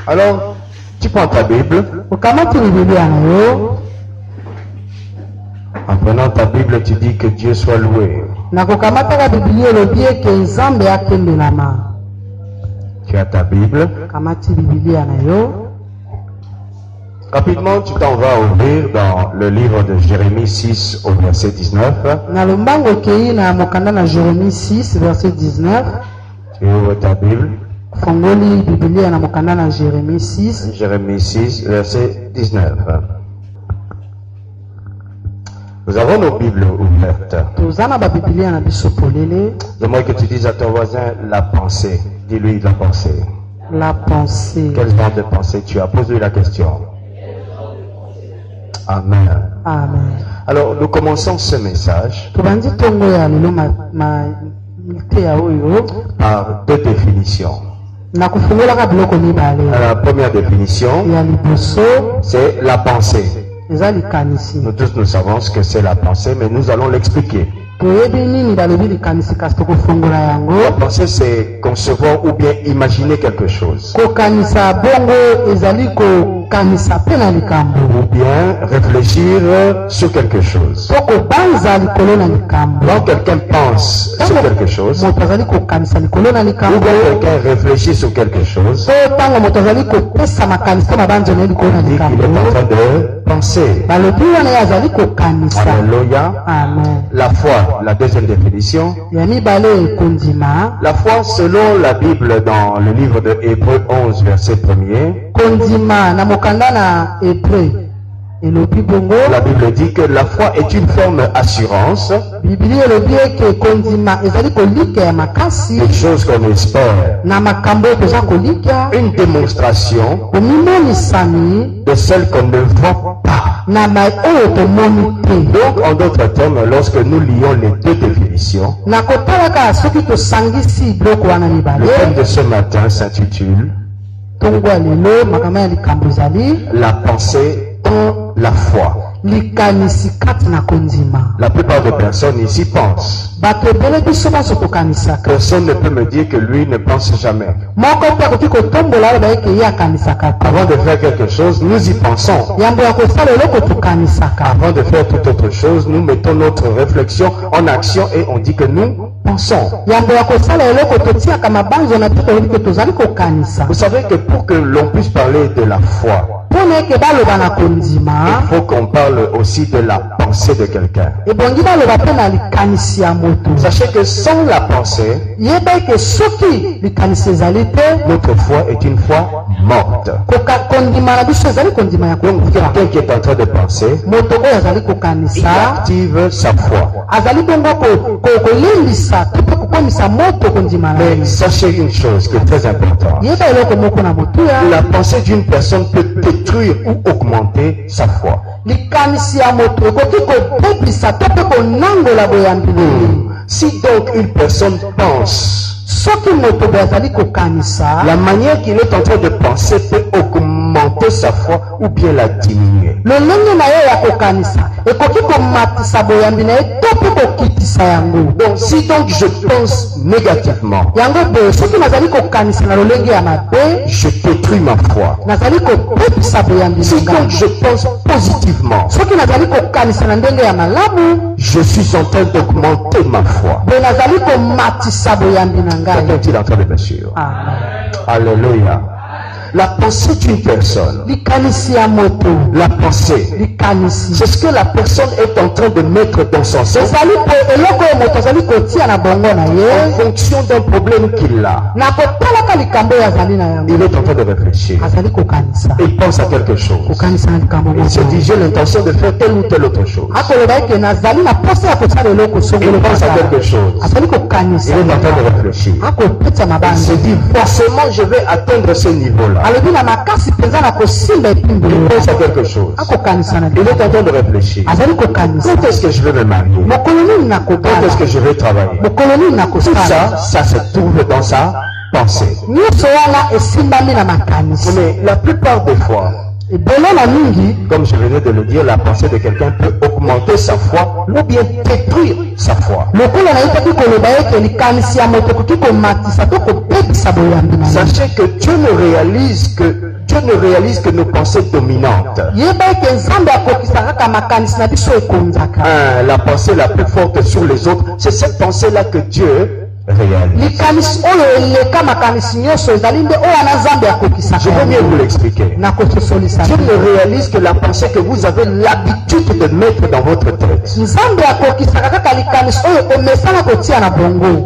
Alors, tu prends ta Bible. En prenant ta Bible, tu dis que Dieu soit loué. Tu as ta Bible. Rapidement, tu t'en vas ouvrir dans le livre de Jérémie 6 au verset 19. Tu ouvres ta Bible. Jérémie 6, verset 19. Nous avons nos Bibles ouvertes. J'aimerais que tu dises à ton voisin la pensée. Dis-lui la pensée. La pensée. Quel genre de pensée tu as? Pose-lui la question. Amen. Amen. Alors, nous commençons ce message par deux définitions. La première définition, c'est la pensée. Nous tous nous savons ce que c'est la pensée, mais nous allons l'expliquer. La pensée, c'est concevoir ou bien imaginer quelque chose. Ou bien réfléchir sur quelque chose. Quand quelqu'un pense sur quelque chose, ou bien quelqu'un réfléchit sur quelque chose, il dit qu'il est en train de penser. Alléluia. La foi, la deuxième définition. La foi, selon la Bible, dans le livre de Hébreux 11, verset 1er, la Bible dit que la foi est une forme d'assurance, quelque chose qu'on espère, une démonstration de celle qu'on ne voit pas. Donc, en d'autres termes, lorsque nous lions les deux définitions, le thème de ce matin s'intitule la pensée dans la foi. La plupart des personnes ici pensent. Personne ne peut me dire que lui ne pense jamais. Avant de faire quelque chose, nous y pensons. Avant de faire toute autre chose, nous mettons notre réflexion en action et on dit que nous pensons. Vous savez que pour que l'on puisse parler de la foi, il faut qu'on parle aussi de la pensée de quelqu'un. Sachez que sans la pensée, notre foi est une foi morte. Donc quelqu'un qui est en train de penser, il active sa foi. Mais sachez une chose qui est très importante. La pensée d'une personne peut détruire ou augmenter sa foi. Si donc une personne pense, la manière qu'il est en train de penser peut augmenter sa foi ou bien la diminuer. Donc si donc je pense négativement, je détruis ma foi. Si donc je pense positivement, je suis en train d'augmenter ma foi. Qu'est-il en train de me suivre? Alléluia. La pensée d'une personne, la pensée, c'est ce que la personne est en train de mettre dans son cerveau en fonction d'un problème qu'il a. Il est en train de réfléchir. Il pense à quelque chose. Il se dit, j'ai l'intention de faire telle ou telle autre chose. Il pense à quelque chose. Il est en train de réfléchir. Il se dit, forcément, je vais atteindre ce niveau-là. Il pense à quelque chose. Il est en train de réfléchir. Quand est-ce que je vais me marier? Quand est-ce que je vais travailler? Tout ça, ça se trouve dans sa pensée. Mais la plupart des fois, Comme je venais de le dire, la pensée de quelqu'un peut augmenter sa foi ou bien détruire sa foi. Sachez que Dieu ne réalise que nos pensées dominantes. La pensée la plus forte sur les autres, c'est cette pensée-là que Dieu réalise. Je vais mieux vous l'expliquer. Dieu ne réalise que la pensée que vous avez l'habitude de mettre dans votre tête.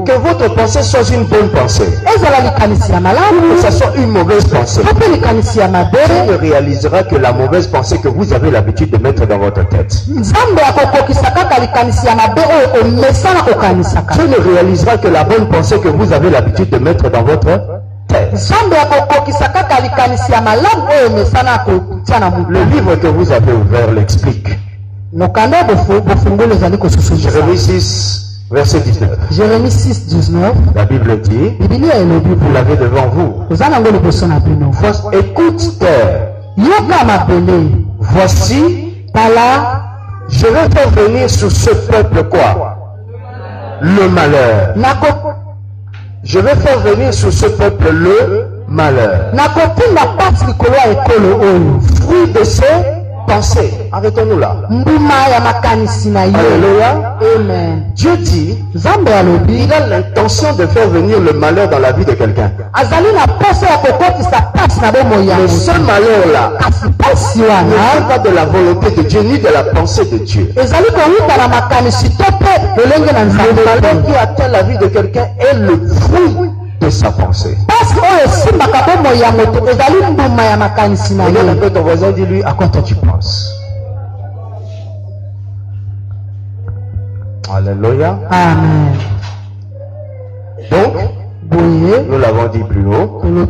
Que votre pensée soit une bonne pensée, que ce soit une mauvaise pensée. Dieu ne réalisera que la mauvaise pensée que vous avez l'habitude de mettre dans votre tête. Dieu ne réalisera que la bonne pensée que vous avez l'habitude de mettre dans votre tête. Le livre que vous avez ouvert l'explique. Jérémie 6, verset 19. Jérémie 6, 19. La Bible dit, vous l'avez devant vous. Écoute terre. Voici, je vais faire venir sur ce peuple quoi? Le malheur. Je vais faire venir sur ce peuple le malheur. Fruit de ses pensées. Arrêtons-nous là. Alléluia. Amen. Dieu dit, il a l'intention de faire venir le malheur dans la vie de quelqu'un. Mais ce malheur-là n'est pas de la volonté de Dieu ni de la pensée de Dieu. Le malheur qui atteint la vie de quelqu'un est le fruit de sa pensée. Regarde un peu ton voisin, dis-lui, à quoi toi tu penses? Alléluia. Amen. Donc, nous l'avons dit plus haut, il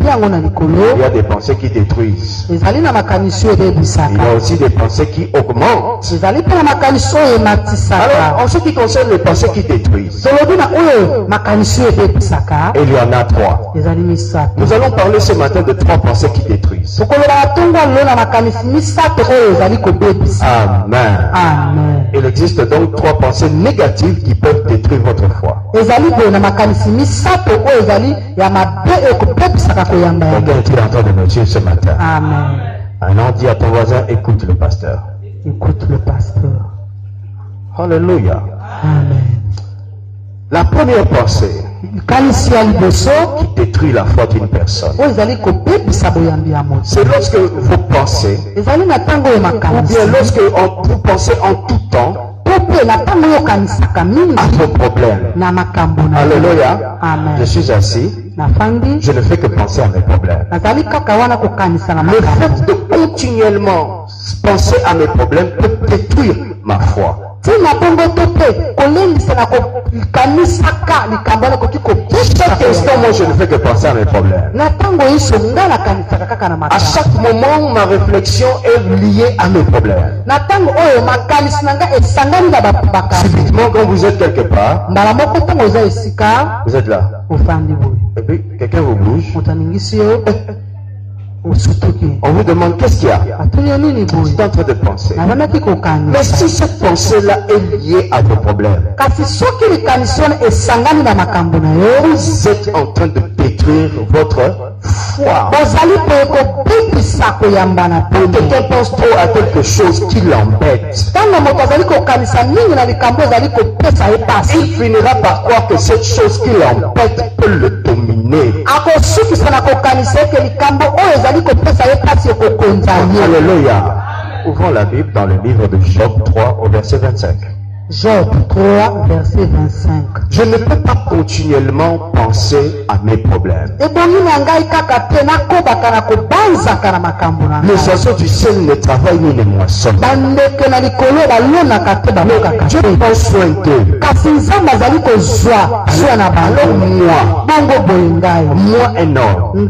y a des pensées qui détruisent. Il y a aussi des pensées qui augmentent. Alors, en ce qui concerne les pensées qui détruisent, il y en a trois. Nous allons parler ce matin de trois pensées qui détruisent. Amen. Amen. Il existe donc trois pensées négatives qui peuvent détruire votre foi. Quelqu'un est en train de me dire ce matin. Amen. Alors dis à ton voisin, écoute le pasteur. Écoute le pasteur. Alléluia. Amen. La première pensée qui détruit la foi d'une personne, c'est lorsque vous pensez, ou bien lorsque vous pensez en tout temps à vos problèmes. Alléluia. Amen. Je suis assis, je ne fais que penser à mes problèmes. Le fait de continuellement penser à mes problèmes peut détruire ma foi. Chaque instant, moi, je ne fais que penser à mes problèmes. À chaque moment, ma réflexion est liée à mes problèmes. Subitement, quand vous êtes quelque part, vous êtes là. Et puis, quelqu'un vous bouge. On vous demande qu'est-ce qu'il y a. Vous êtes en train de penser. Mais si cette pensée-là est liée à vos problèmes, vous êtes en train de détruire votre foi. Quelqu'un pense trop à quelque chose qui l'embête. Il finira par croire que cette chose qui l'embête peut le dominer. Alléluia. Ouvrons la Bible dans le livre de Job 3 au verset 25. Job 3, verset 25. Je ne peux pas continuellement penser à mes problèmes. Les oiseaux du ciel ne travaillent ni ne moissonnent. Dieu prend soin d'eux. Alors moi un homme,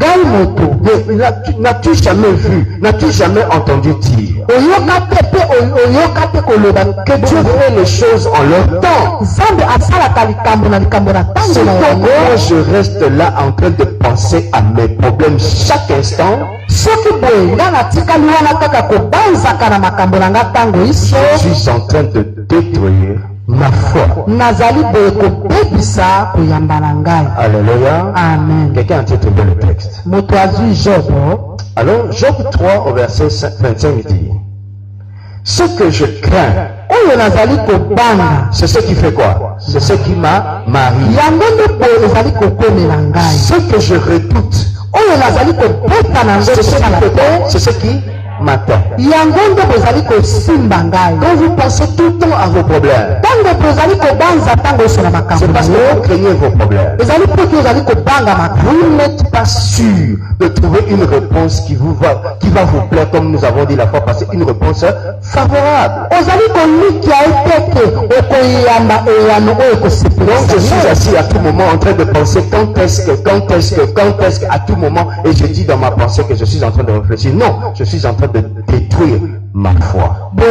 n'as-tu jamais vu, n'as-tu jamais entendu dire que Dieu fait les choses choses en leur temps. C'est pourquoi moi je reste là en train de penser à mes problèmes chaque instant. Je suis en train de détruire ma foi. Alléluia. Amen. Quelqu'un a trouvé le texte. Alors, Job 3 au verset 25 dit: ce que je crains, c'est ce qui fait quoi? C'est ce qui m'a marié. Ce que je redoute, c'est ce qui m'attend. Quand vous pensez tout le temps à vos problèmes, c'est parce que vous craignez vos problèmes. Vous n'êtes pas sûr de trouver une réponse qui va vous plaire, comme nous avons dit la fois passée, une réponse favorable. Donc je suis assis à tout moment en train de penser quand est-ce que, à tout moment, et je dis dans ma pensée que je suis en train de réfléchir. Non, je suis en train de détruire ma foi. Une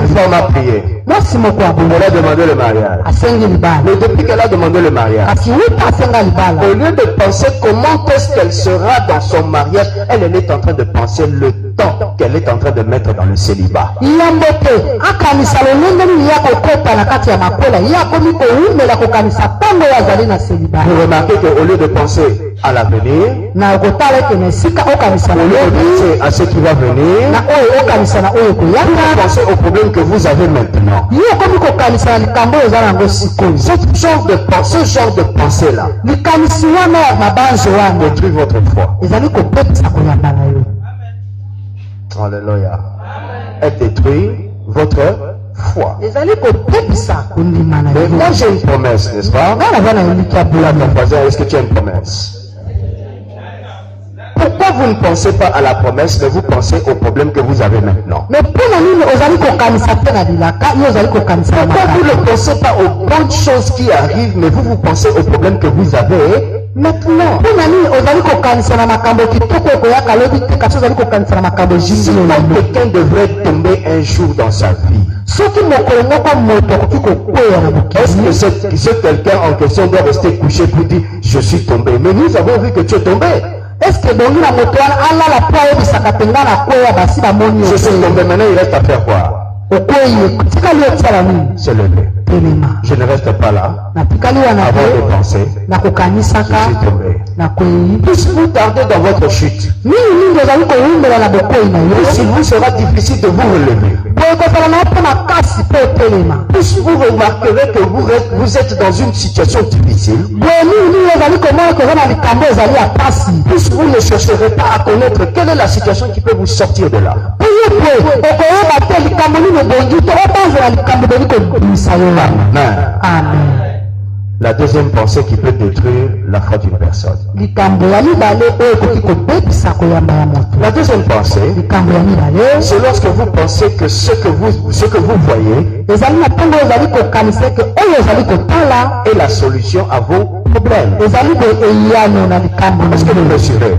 fois on a prié, elle a demandé le mariage. Mais depuis qu'elle a demandé le mariage, au lieu de penser comment est-ce qu'elle sera dans son mariage, elle est en train de penser le temps qu'elle est en train de mettre dans le célibat. Vous remarquez qu'au lieu de penser à l'avenir, au lieu de penser à ce qui va venir, vous pensez aux problèmes que vous avez maintenant. Ce genre de pensée-là détruit votre foi. Alléluia. Elle détruit votre foi. Mais moi j'ai une promesse, n'est-ce pas? Est-ce que tu as une promesse? Pourquoi vous ne pensez pas à la promesse, mais vous pensez aux problèmes que vous avez maintenant? Pourquoi vous ne pensez pas aux bonnes choses qui arrivent, mais vous pensez aux problèmes que vous avez maintenant? Si quelqu'un devrait tomber un jour dans sa vie, est-ce que ce quelqu'un en question doit rester couché pour dire je suis tombé? Mais nous avons vu que tu es tombé. Est-ce que je suis tombé, maintenant il reste à faire quoi? Se lever. Je ne reste pas là avant de penser je suis tombé. Plus vous tardez dans votre chute, plus il vous sera difficile de vous relever. Plus vous remarquerez que vous êtes dans une situation difficile, plus vous ne chercherez pas à connaître quelle est la situation qui peut vous sortir de là. Amen. La deuxième pensée qui peut détruire la foi d'une personne. La deuxième pensée, c'est lorsque vous pensez que ce que vous voyez est la solution à vos problèmes. Est-ce que vous me suivez?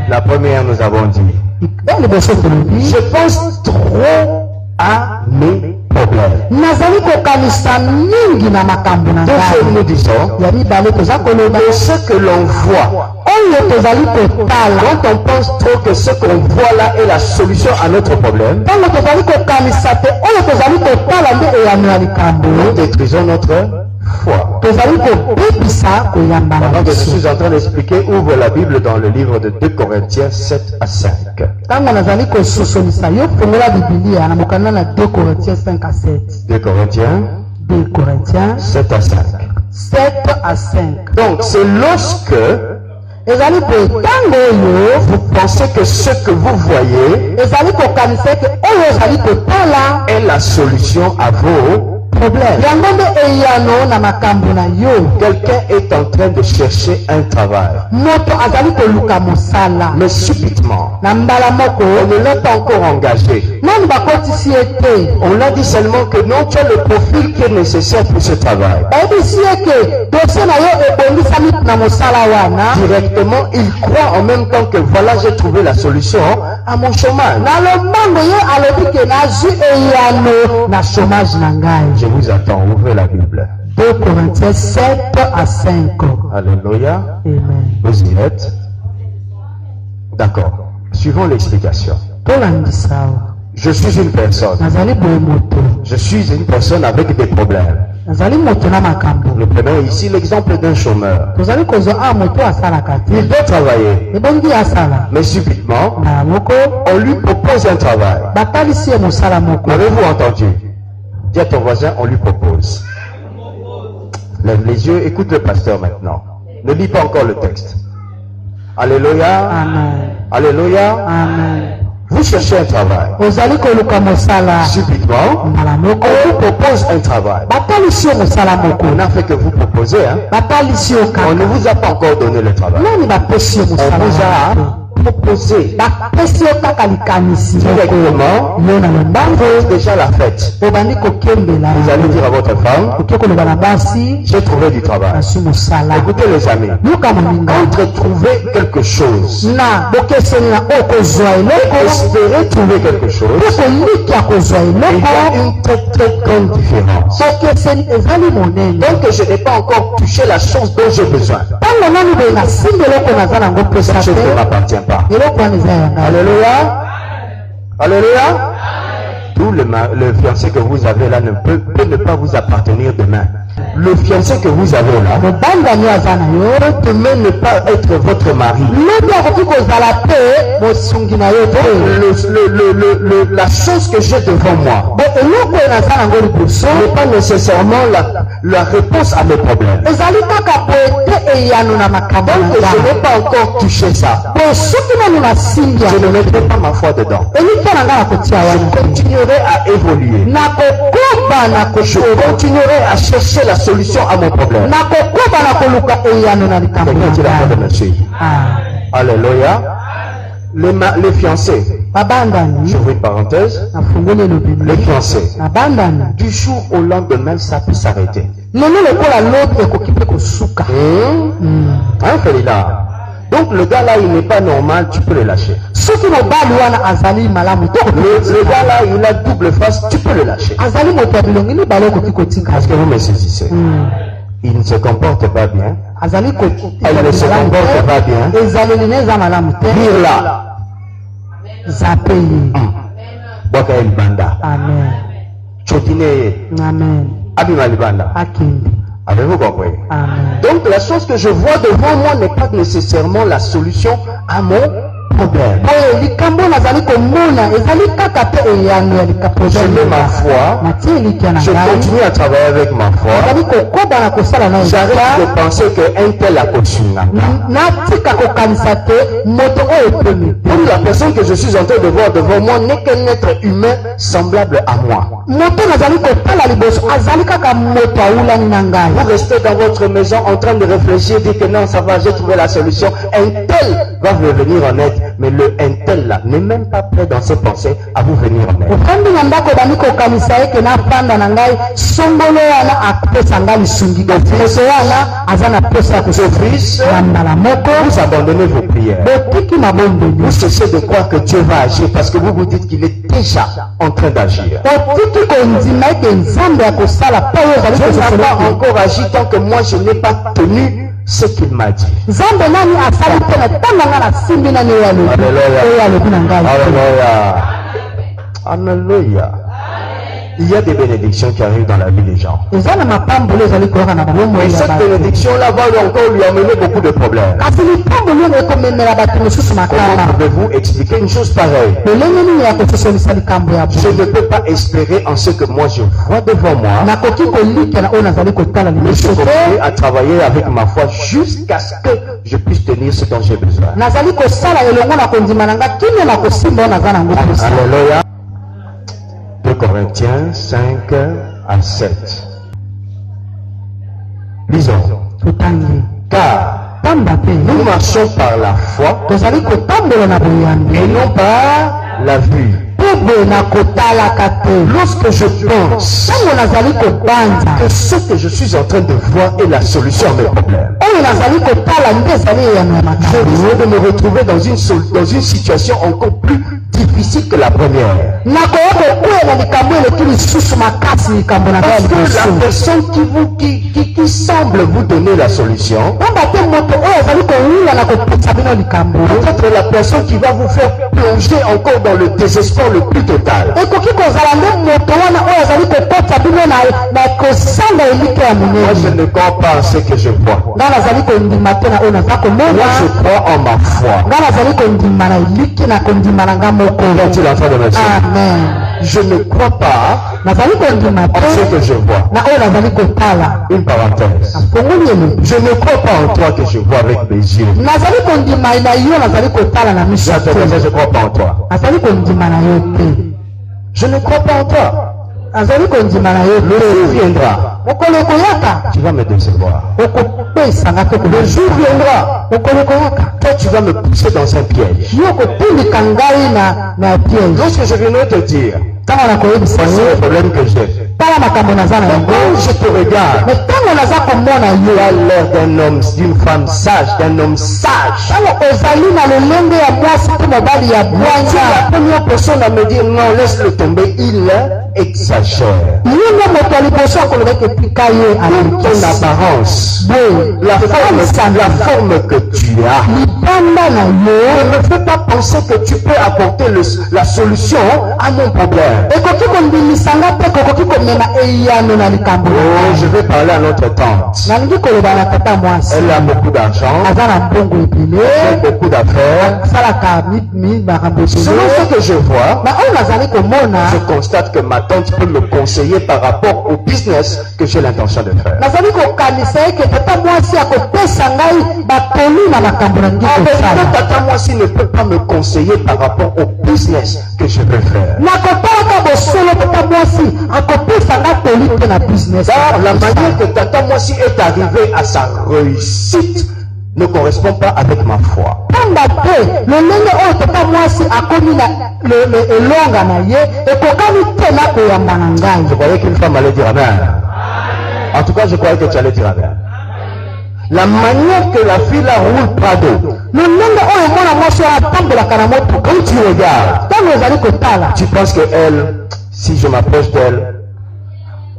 La première, nous avons dit, je pense trop à mes problèmes. Deuxième, nous disons que ce que l'on voit, quand on pense trop que ce qu'on voit là est la solution à notre problème, nous détruisons notre foi. Pendant que je suis en train d'expliquer, ouvre la Bible dans le livre de 2 Corinthiens 7 à 5. 2 Corinthiens 7 à 5. 7 à 5. Donc c'est lorsque vous pensez que ce que vous voyez est la solution à vos problème. yango nde eyano na makambo na yo. Quelqu'un est en train de chercher un travail. Moto azali koluka mosala. Mais subitement, Na mbala moko on ne l'a pas encore engagé. nani bakotisi ete. On a dit seulement que non, tu as le profil qui est nécessaire pour ce travail. Bayebisi ete dossier na yo ebongisami na mosala wana. Directement, il croit en même temps que voilà, j'ai trouvé la solution à mon chômage. Na lombango ye alobi ke nazwi eyano na chômage na ngai. Je vous attends, ouvrez la Bible. 2 Corinthiens 7 à 5. Alléluia. Amen. Vous y êtes? D'accord. Suivons l'explication. Tolandisa awa. Je suis une personne. Nazali boye moto. Je suis une personne avec des problèmes. Nazali moto na makambo. Nous prenons ici l'exemple d'un chômeur. Tozali kozwa a moto asalaka te. Il doit travailler. Ebongi asala. Mais subitement, Na moko on lui propose un travail. batalisi ye mosala moko. Avez-vous entendu? Dis à ton voisin, on lui propose. Lève les yeux, écoute le pasteur maintenant. Ne lis pas encore le texte. Alléluia. Amen. Alléluia. Amen. Vous cherchez un travail. Ozali koluka mosala. Subitement, Mbala moko on vous propose un travail. batalisi yo mosala moko. On n'a fait que vous proposer, hein. Batalisi yo On kaka. ne vous a pas encore donné le travail. Nani bapesi yo On mosala vous wana te? a proposé. bapesi yo kaka likanisi Directement, yo na lombango faites déjà la fête. obandi kokembela. Vous allez dire à votre femme, oke koloba na basi j'ai trouvé du travail. nazwi mosala. Écoutez les amis, luka moninga entre trouver quelque chose, na bokeseni na oyo kozwa eloko espérer trouver quelque chose, mpe kolika kozwa il y a eloko une très grande différence. bokeseni ezali monene. Donc je n'ai pas encore touché la chose dont j'ai besoin. ntango nani boye nasimba eloko naza nango mposa Cette chose ne te m'appartient pas. eloko wana eza ya ngai. Alléluia. Alléluia. Tout le fiancé que vous avez là ne peut ne pas vous appartenir demain. Le fiancé que vous avez là mobandani aza na yo peut demain ne pas être votre mari. lobi akoki kozala te mosungi na yo te. La chose que j'ai devant moi bo eloko oyo naza nango liboso n'est pas nécessairement la réponse à mes problèmes. ezali kaka boye te eyano na makambo na Donc je ngai. n'ai pas encore touché ça. boye soki nanu nasimbi Je yango ne mettrai pas ma foi dedans. elike na ngai nakotia Je wana te. continuerai à évoluer. nakokoba na Je kokoba continuerai à chercher la solution à mon problème. nakokoba na koluka eyano na likambo Quelqu'un na dit la foi de ngai. monsieur. Ah. Alléluia. Les fiancés, babandani j'ouvre une parenthèse, nafungoli elobi les fiancés, babandani du jour au lendemain, ça peut s'arrêter. lelo lokola lobi ekoki mpe kosuka. Hein, Félina? Donc le gars là, il n'est pas normal, tu peux le lâcher. soki mobali wana azali malamu te Le gars là, il a double face, tu peux le lâcher. azali moto ya bilongi mibale okoki kotika. Est-ce que vous me saisissez? Il ne se comporte pas bien. azali Elle ne se comporte pas bien. ezaleli na eza malamu te Dire là, zapeli. Boka el banda. Amen. Chotine, Amen. Abima Libanda. Akindi. Avez-vous compris? Amen. Donc la chose que je vois devant moi n'est pas nécessairement la solution à mon problème. boye likambo nazali komona ezali kaka te eyano ya Je mets ma foi, natie eliki na je ngai continue à travailler avec ma foi. nazali kokoba na kosala na J'arrête de elika penser qu'un tel a kochinganga. natika kokanisa te moto oyo pemi. Pour la personne que je suis en train de voir devant moi n'est qu'un être humain semblable à moi. moto nazali kotala liboso azali kaka moto awulani na ngai. Vous restez dans votre maison en train de réfléchir, dire que non, ça va, j'ai trouvé la solution. Un tel va venir en aide, mais le un tel là n'est même pas prêt dans ses pensées à vous venir en aide. ofandi na ndako obandi kokanisa eke nafanda na ngai songolo wana apesa ngai lisungi moto wana aza na pesa ya Fils, na mbala moko vous abandonnez vos prières. botiki mabombeli Vous cessez de croire que Dieu va agir parce que vous vous dites qu'il est déjà en train d'agir. otiki kondima ete nzambe ya kosala mpo oyo ozali Dieu n'a pas kososola encore agi tant que moi je n'ai pas tenu ce qu'il m'a dit. nzambe nani asali te na ntango nga nasimbi nani oyo alobi Alléluia. oyo alobi na ngai Alléluia. Alléluia. Il y a des bénédictions qui arrivent dans la vie des gens. eza na mapamboli ezali koyoka na bamomoi Et ya cette bato bénédiction-là va encore lui amener beaucoup de problèmes. kasi lipamboli oyo ekomemela bato mosusu Comment makala pouvez-vous expliquer une chose pareille? lolenge nini ya kososolisa likambo ya Je boye ne peux pas espérer en ce que moi je vois devant moi. nakoki kolikela oyo nazali kotala Mais je liboso continue te à travailler avec ma foi jusqu'à ce que je puisse tenir ce dont j'ai besoin. nazali kosala elongo na kondima na nga kini na kosimba oyo naza nango posa. Alléluia. 2 Corinthiens 5, à 7. Lisons. Tutangi. Car Tamba pe. nous marchons par la foi Tozali kotambola na boyambi. et non par la vue. Pebe na kotalaka te. Lorsque je pense Tango nazali kobanza. que ce que je suis en train de voir est la solution à mes problèmes, Oyo nazali kotala nde ezali eyano ya je makambo. risque de me retrouver dans une situation encore plus difficile que la première. Nakoya kokwela likambo eleki lisusu makasi likambo na ngai ya Parce que la liboso. personne qui semble vous donner la solution, Pamba te moto oyo azali kowula na kopesa bino likambo. peut-être la personne qui va vous faire plonger encore dans le désespoir le plus total. Ekoki kozala nde moto wana oyo azali kokota bino na kosanga elike ya Moi, je monene. ne crois pas à ce que je vois. Ngai nazali kondima te na oyo naza Moi, komona. je crois en ma foi. Ngai nazali kondima na elike na kondima na ngai moko. Est-il en train de me dire? Amen. Je ne crois pas Nazali kondima en ce te que je vois. na oyo nazali kotala. Une parenthèse. Afongoli eleki. Je ne crois pas en toi que je vois avec mes yeux. Nazali kondima na yo nazali kotala na miso Je te. ne crois pas en toi. Nazali kondima na yo te. Je ne crois pas en toi. Nazali kondima na yo Le jour te. viendra, Mokolo ekoyaka. tu vas me décevoir. Okopesanga te Le jour viendra, mokolo ekoyaka. toi tu vas me pousser dans un piège. Yo kotindika ngai na piège. Lorsque je viendrai te dire, Ntango nakoyebisa voici yo le problème que j'ai. tala makambo naza na Mais yango. quand je te regarde, Me ntango naza komona tu as yo l'air d'un homme, d'une femme sage, d'un homme sage. ntango ozali na lolenge ya mwasi to mobali ya Tu es la bwanya. première personne à me dire non, laisse-le tomber, il exagère. Ye nde moto ya liboso akolobaki etika ye Ton alekisi. apparence, Boye la forme que tu as, libanda na yo ne me fait pas penser que tu peux apporter la solution à mon problème. ekoki kondimisanga te kokoki komema eyano na likambo na Oh, ngai. je vais parler à notre tante. nalingi koloba na tata mwasi Elle a beaucoup d'argent, aza na mbongo elle fait ebele beaucoup d'affaires. asalaka makambo Selon ebele. ce que je vois, na oyo nazali komona je constate que ma tante peut me conseiller par rapport au business que j'ai l'intention de faire. nazali kokanisa eke tata mwasi akopesa ngai baponi na makambo na ngi En vérité, kosala. tata Mwasi ne peut pas me conseiller par rapport au business que je veux faire. nakotalaka bosolo tata mwasi akopesa ngai poli te na business. Car la manière que tata Mwasi est arrivée à sa réussite ne correspond pas avec ma foi. pamba te lolenge oyo tata mwasi akomi na elonga na ye ekokani te na koyamba na ngai. Je croyais qu'une femme allait dire Amen. En tout cas, je croyais que tu allais dire Amen. La manière que la fille là roule Prado, lolenge oyo mwana mwasi oyo atambolaka na motuka quand tu regardes, ntango ezali kotala tu penses que elle, si je m'approche d'elle,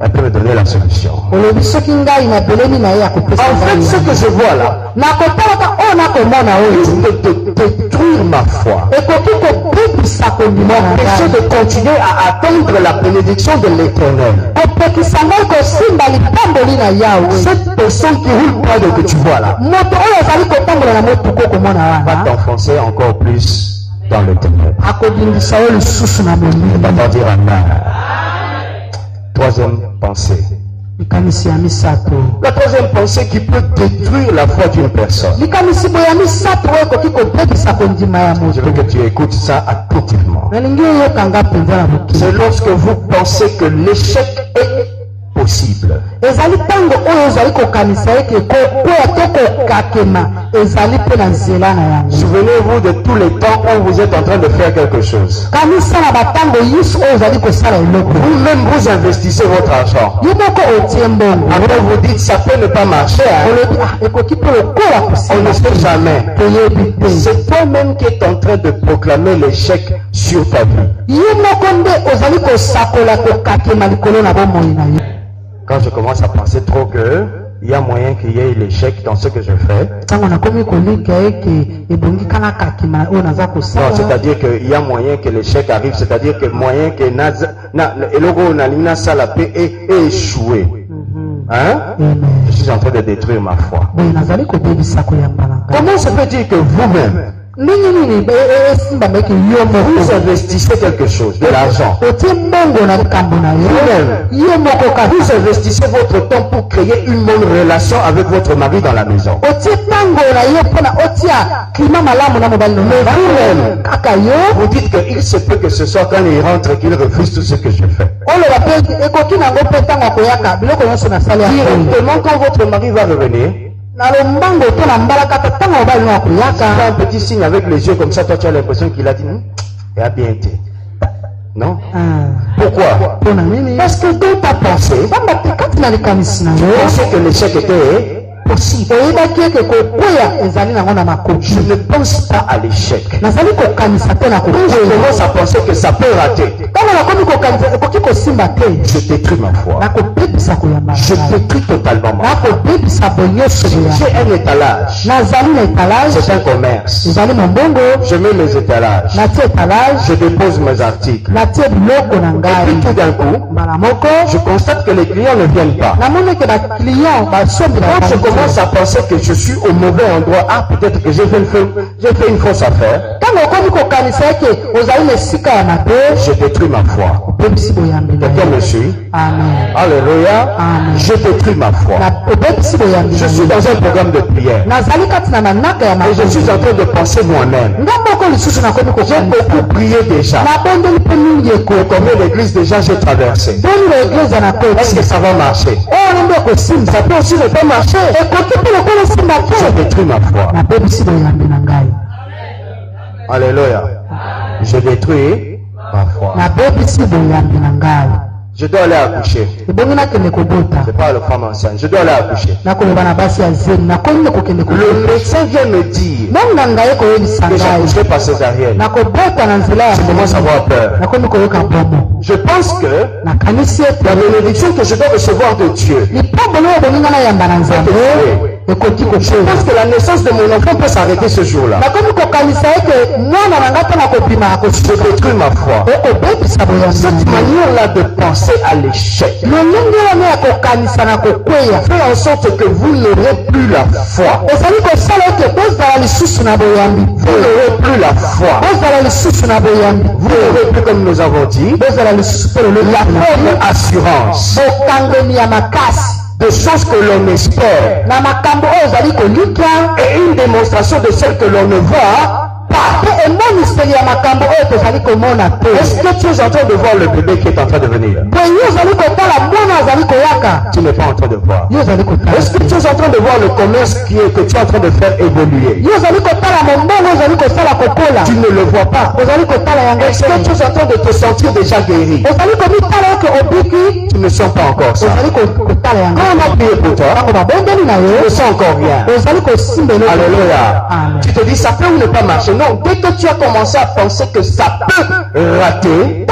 elle peut me donner la solution. olobi soki ngai nabelemi na ye akopesa En fait, ce que je vois là, nakotalaka oyo nakomona oyo risque de détruire ma foi. ekoki kobebisa kondima na Essaie ngai de continuer à attendre la bénédiction de l'Éternel. kopekisa ngai kosimba lipamboli na yawe. Cette personne qui roule Prado que tu vois là, moto oyo azali kotambola na motuka okomona va wana t'enfoncer encore plus dans le ténèbre. akodingisa yo lisusu na molili. Va t'en dire Amen. Troisième pensée. likamisi ya misato La troisième pensée qui peut détruire la foi d'une personne. likamisi boye ya misato oyo ekoki kobebisa kondima ya Je moto. veux que tu écoutes ça attentivement. nalingi oyokanga mpenza na mokili. C'est lorsque vous pensez que l'échec est possible. ezali ntango oyo ozali kokanisa eke kokwea to kokakema ezali mpe na nzela na yango. Souvenez-vous de tous les temps où vous êtes en train de faire quelque chose. kanisa na batango nyonso oyo ozali kosala eloko Vous-même, vous investissez votre argent. yo moko otie mbongo Après, vous dites, ça peut ne pas marcher. Hein? olobi ekoki mpe lokola On ne kosala sait jamais. toyebi te. C'est toi-même qui es en train de proclamer l'échec sur ta vie. ye moko nde ozali kosakola kokakema likolo na bomoi na yo. Quand je commence à penser trop que il y a moyen qu'il y ait l'échec dans ce que je fais, ntango nakomi kolika eke ebongi kana kakema oyo naza non, kosala. c'est-à-dire qu'il y a moyen que l'échec arrive, c'est-à-dire que moyen que le logo Nalina Salapé est échoué. Hein? Amen. Je suis en train de détruire ma foi. boye nazali kobebisa koyamba na ngai. Comment se peut-il que vous-même, Vous investissez quelque chose, de l'argent. Vous investissez votre temps pour créer une bonne relation avec votre mari dans la maison. Vous dites qu'il se peut que ce soit quand il rentre qu'il refuse tout ce que je fais. Directement quand votre mari va revenir, un petit signe avec les yeux comme ça, toi tu as l'impression qu'il a dit il a bien été. Non? Pourquoi? Parce que dans ta pensée, tu pensais que l'échec était possible. Je ne pense pas à l'échec. Je commence à penser que ça peut rater. Je détruis ma foi. Je détruis totalement ma foi. J'ai un étalage. C'est un commerce. Je mets mes étalages. Je dépose mes articles. Et puis tout d'un coup, je constate que les clients ne viennent pas. Quand je commence à penser que je suis au mauvais endroit, peut-être que j'ai fait une fausse affaire. Je détruis ma foi. Quelqu'un me suit? Alléluia. Je détruis ma foi. Je suis dans un programme de prière. Et je suis en train de penser moi-même. J'ai beaucoup prié déjà. Combien d'églises déjà j'ai traversé? Est-ce que ça va marcher? Ça peut aussi ne pas marcher. Je détruis ma foi. Alléluia. Je détruis ma foi. Je dois aller accoucher. Je parle de femme enceinte. Je dois aller accoucher. Le médecin vient me dire que j'accoucherai par césarienne. Je commence à avoir peur. Je pense que la bénédiction que je dois recevoir de Dieu, je pense que la naissance de mon enfant peut s'arrêter ce jour-là. Je détruis ma foi. Cette manière-là de penser à l'échec fait en sorte que vous n'aurez plus la foi. Vous n'aurez plus la foi. Vous n'aurez plus, comme nous avons dit, la ferme assurance de choses que l'on espère et une démonstration de celles que l'on ne voit pas. Est-ce que tu es en train de voir le bébé qui est en train de venir? Tu n'es pas en train de voir. Est-ce que tu es en train de voir le commerce que tu es en train de faire évoluer? Tu ne le vois pas. Est-ce que tu es en train de te sentir déjà guéri? Tu ne sens pas encore ça. Quand on a prié pour toi, tu ne sens encore rien. Alléluia. Tu te dis ça peut ou ne pas marcher. Non, dès que tu as commencé à penser que ça peut rater,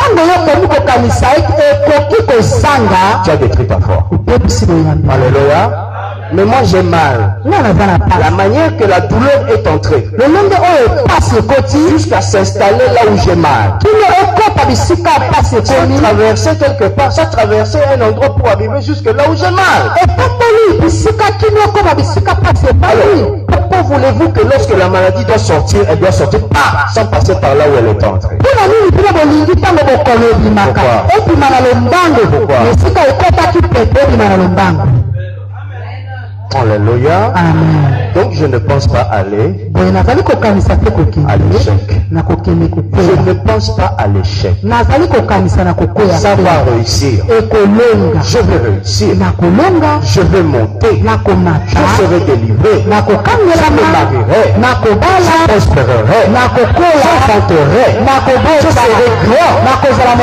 tu as détruit ta foi. Alléluia. Mais moi j'ai mal. La manière que la douleur est entrée jusqu'à s'installer là où j'ai mal. J'ai traversé quelque part, j'ai traversé un endroit pour arriver jusque là où j'ai mal. Alors, pourquoi voulez-vous que lorsque la maladie doit sortir, elle doit sortir sans passer par là où elle est entrée? Pourquoi? Alléluia. Donc je ne pense pas aller à l'échec. Je ne pense pas à l'échec. Ça va réussir. Je vais réussir. Je vais monter. Je serai délivré. Je me marierai. Je prospérerai. J'enfanterai. Je serai grand.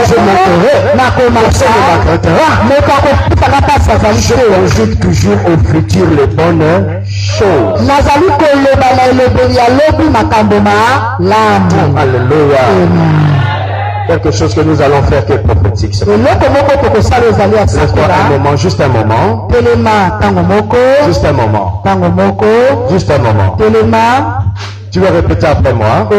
Je monterai. Personne ne m'arrêtera. Je conjugue toujours au futur les bonnes choses. Alléluia. Quelque chose que nous allons faire qui est prophétique. Laisse-moi un moment, juste un moment. Juste un moment. Juste un moment. Tu vas répéter après moi. Je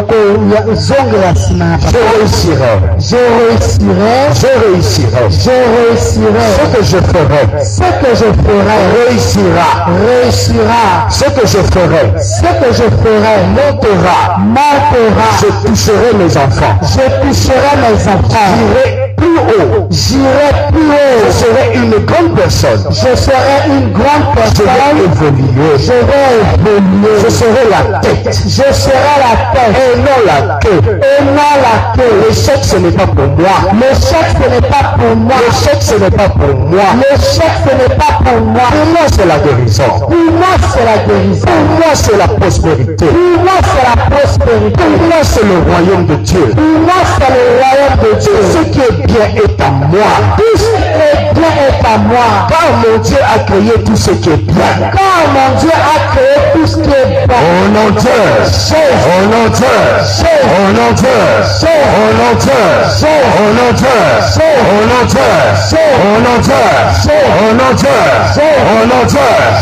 réussirai. Je réussirai. Je réussirai. Je réussirai. Ce que je ferai. Ce que je ferai. Réussira. Réussira. Ce que je ferai. Ce que je ferai. Montera. Montera. Je toucherai mes enfants. Je toucherai mes enfants. J'irai plus haut. J'irai plus haut. Je serai une grande personne. Je serai une grande Je personne. vais évoluer. Je vais évoluer. Je serai la tête. Je serai la tête. Et non la queue. Et non la queue. L'échec, ce n'est pas pour moi. L'échec, ce n'est pas pour moi. L'échec, ce n'est pas pour moi. L'échec, ce n'est pas pour moi. Pour moi, c'est la guérison. Pour moi, c'est la guérison. Pour moi, c'est la prospérité. Pour moi, c'est la prospérité. Pour moi, c'est le royaume de Dieu. Pour moi, c'est le royaume de Dieu. Ce qui est bien est à moi. Tout ce qui est bien est à moi. Car mon Dieu a créé tout ce qui est bien. Car mon Dieu a créé tout ce qui est bon. Au nom de Dieu. Au nom de Dieu. Au nom de Dieu. Au nom de Dieu. Au nom de Dieu. Au nom de Dieu. Au nom de Dieu. Au nom de Dieu. Au nom de Dieu. Au nom de Dieu.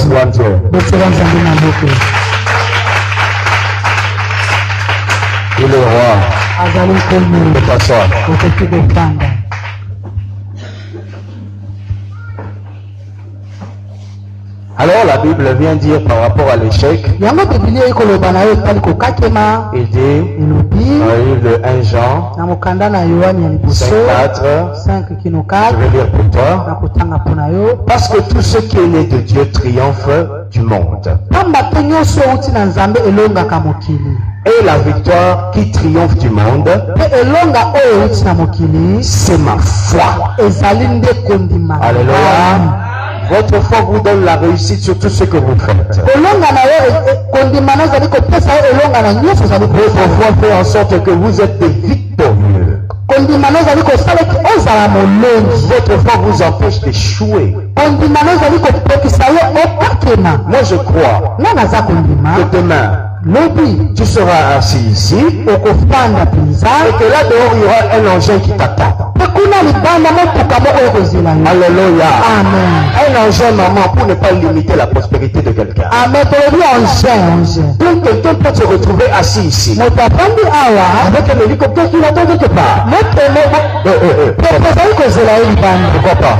Gloire à Dieu. Il est roi. De t'asseoir. Alors la Bible vient dire par rapport à l'échec, il dit dans le 1 Jean 5:4, je vais lire pour toi, parce que tout ce qui est né de Dieu triomphe du monde. Et la victoire qui triomphe du monde, c'est ma foi. Alléluia. Votre foi vous donne la réussite sur tout ce que vous faites. Votre foi fait en sorte que vous êtes des victorieux. Votre foi vous empêche d'échouer. Moi je crois que demain, tu seras assis ici et que là dehors il y aura un engin qui t'attend. Alléluia. Amen. Un engin, maman, pour ne pas limiter la prospérité de quelqu'un. Amen. Donc quelqu'un peut se retrouver assis ici avec un hélicoptère qui l'attend quelque part. Pourquoi pas?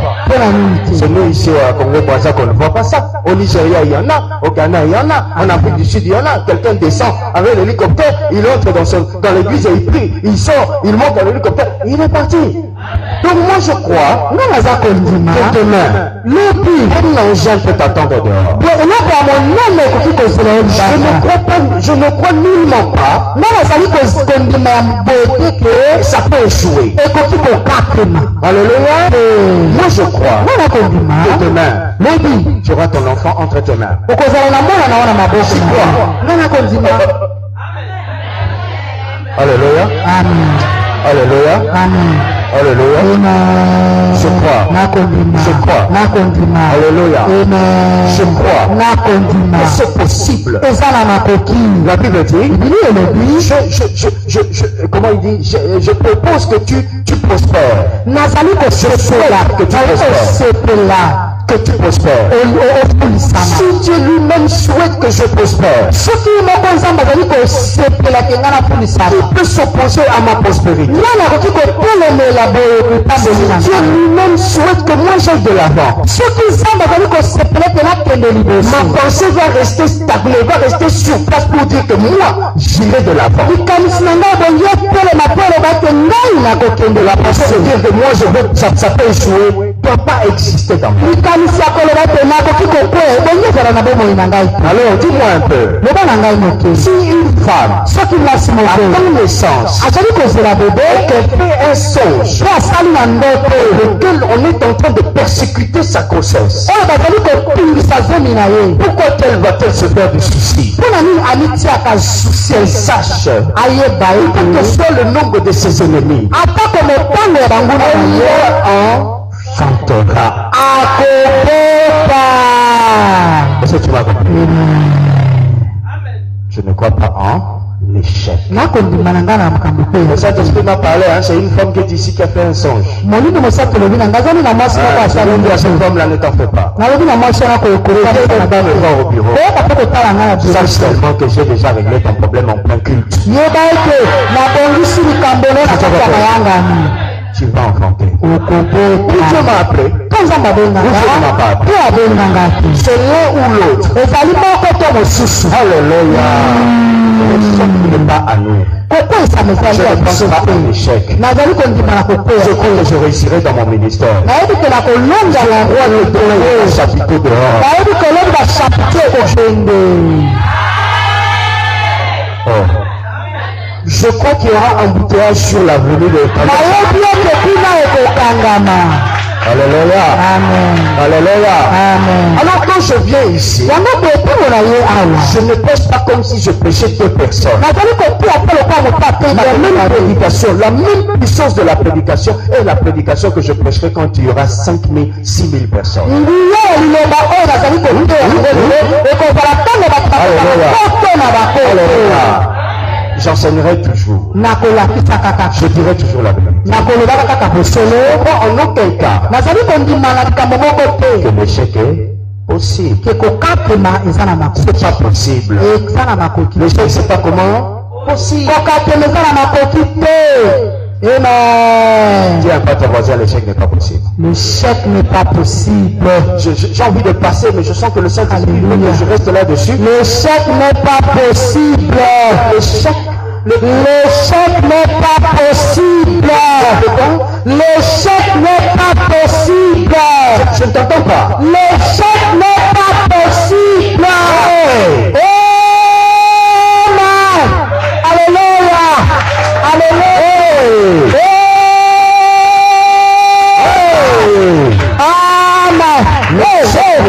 C'est nous ici au Congo Brazza qu'on ne voit pas ça. Au Nigeria il y en a, au Ghana il y en a, en Afrique du Sud il y en a. Quelqu'un descend avec l'hélicoptère, il entre dans l'église et il prie, il sort, il monte dans l'hélicoptère, il est parti. Donc moi je crois que demain, un engin peut t'attendre dehors. Je ne crois nullement pas que ça peut échouer. Alléluia. Moi je crois que demain, tu auras ton enfant entre tes mains. Alléluia. Alléluia. Alléluia. Je crois. Je crois. Alléluia. Je crois. C'est possible. La Bible dit, comment il dit, je propose que tu prospères. Je souhaite que tu prospères. Que tu prospères. Si Dieu lui-même souhaite que je prospère, il peut s'opposer à ma prospérité. Si Dieu lui-même souhaite que moi j'aille de l'avant, ma pensée va rester stagnée, va rester sur place pour dire que moi j'irai de l'avant. La pensée de dire que moi je veux, ça peut échouer, ne doit pas exister dans moi. Alors dis-moi un peu, si une femme attend naissance et qu'elle fait un songe lequel on est en train de persécuter sa grossesse, pourquoi va-t-elle se faire du souci? Elle sache quel que soit le nombre de ses ennemis, chantera. Est-ce que tu m'as compris? Je ne crois pas en échec. Le Le Saint-Esprit m'a parlé, hein, c'est une femme qui est ici qui a fait un songe. Je lui dis à cette femme-là, ne t'en fais pas. Ne pas me voir au bureau. Sache seulement que j'ai déjà réglé ton problème en plein culte. Tu vas enfanter. Où Dieu m'a appelé. Où Dieu ne m'a pas appelé. C'est l'un ou l'autre. Alléluia. L'échec n'est pas à nous. Je ne pense pas à un échec. Je crois que je réussirai dans mon ministère. Je crois que le chapiteau dehors. Oh. Je crois qu'il y aura un embouteillage sur la venue de Alléluia. Amen. Alléluia. Amen. Alors quand je viens ici, je ne prêche pas comme si je prêchais deux personnes. La même prédication, la même puissance de la prédication est la prédication que je prêcherai quand il y aura 5 000, 6 000 personnes. Alléluia. J'enseignerai toujours. Je dirai toujours la vérité. En aucun cas que l'échec est possible. C'est pas possible. L'échec, c'est pas comment? Possible. Amen. Dis un peu à ton voisin, l'échec n'est pas possible. L'échec n'est pas possible. J'ai envie de passer, mais je sens que le Saint-Esprit veut que je reste là-dessus. L'échec n'est pas possible. L'échec n'est pas possible. L'échec n'est pas possible. Je ne t'entends pas. L'échec n'est pas possible. Amen. Alléluia. Alléluia. Amen. L'échec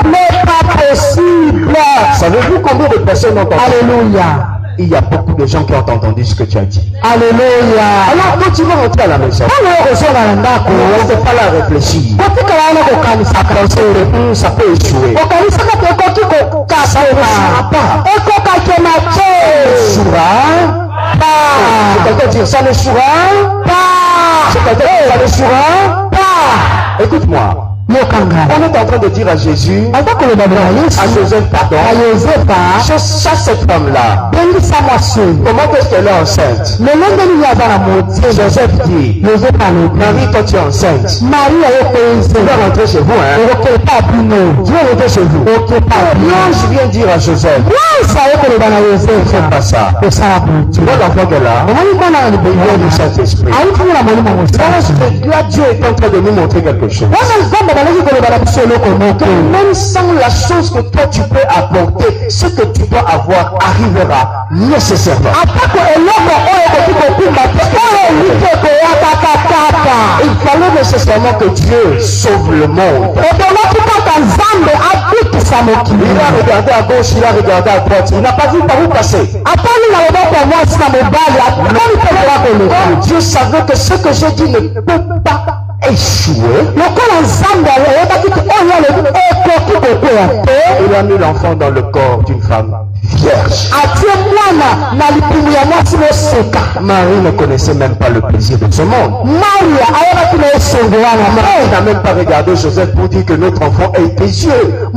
n'est pas possible. Savez-vous combien de personnes ont entendu? Alléluia. Il y a beaucoup de gens qui ont entendu ce que tu as dit. Alléluia. Alors quand tu vas rentrer à la maison, on ne peut pas la réfléchir. Ça peut échouer. Ça ne réussira pas. Ça ne échouera pas. Ça ne échouera pas. Écoute-moi. On est en train de dire à Jésus, à Joseph, pardon, chasse cette femme-là. Comment est-ce qu'elle est enceinte? Joseph dit, Marie, quand tu es enceinte, tu vas rentrer chez vous, hein? Tu vas rentrer chez vous. Non, je viens dire à Joseph, ne fais pas ça. Tu vois l'enfant qu'elle a? Il y a du Saint-Esprit. Là, Dieu est en train de nous montrer quelque chose. Même sans la chose que toi tu peux apporter, ce que tu dois avoir arrivera nécessairement. Il fallait nécessairement que Dieu sauve le monde. Il a regardé à gauche, il a regardé à droite, il n'a pas vu par où passer. Dieu savait que ce que j'ai dit ne peut pas échouer. Il a mis l'enfant dans le corps d'une femme vierge. Marie ne connaissait même pas le plaisir de ce monde. Marie n'a même pas regardé Joseph pour dire que notre enfant est pécheux.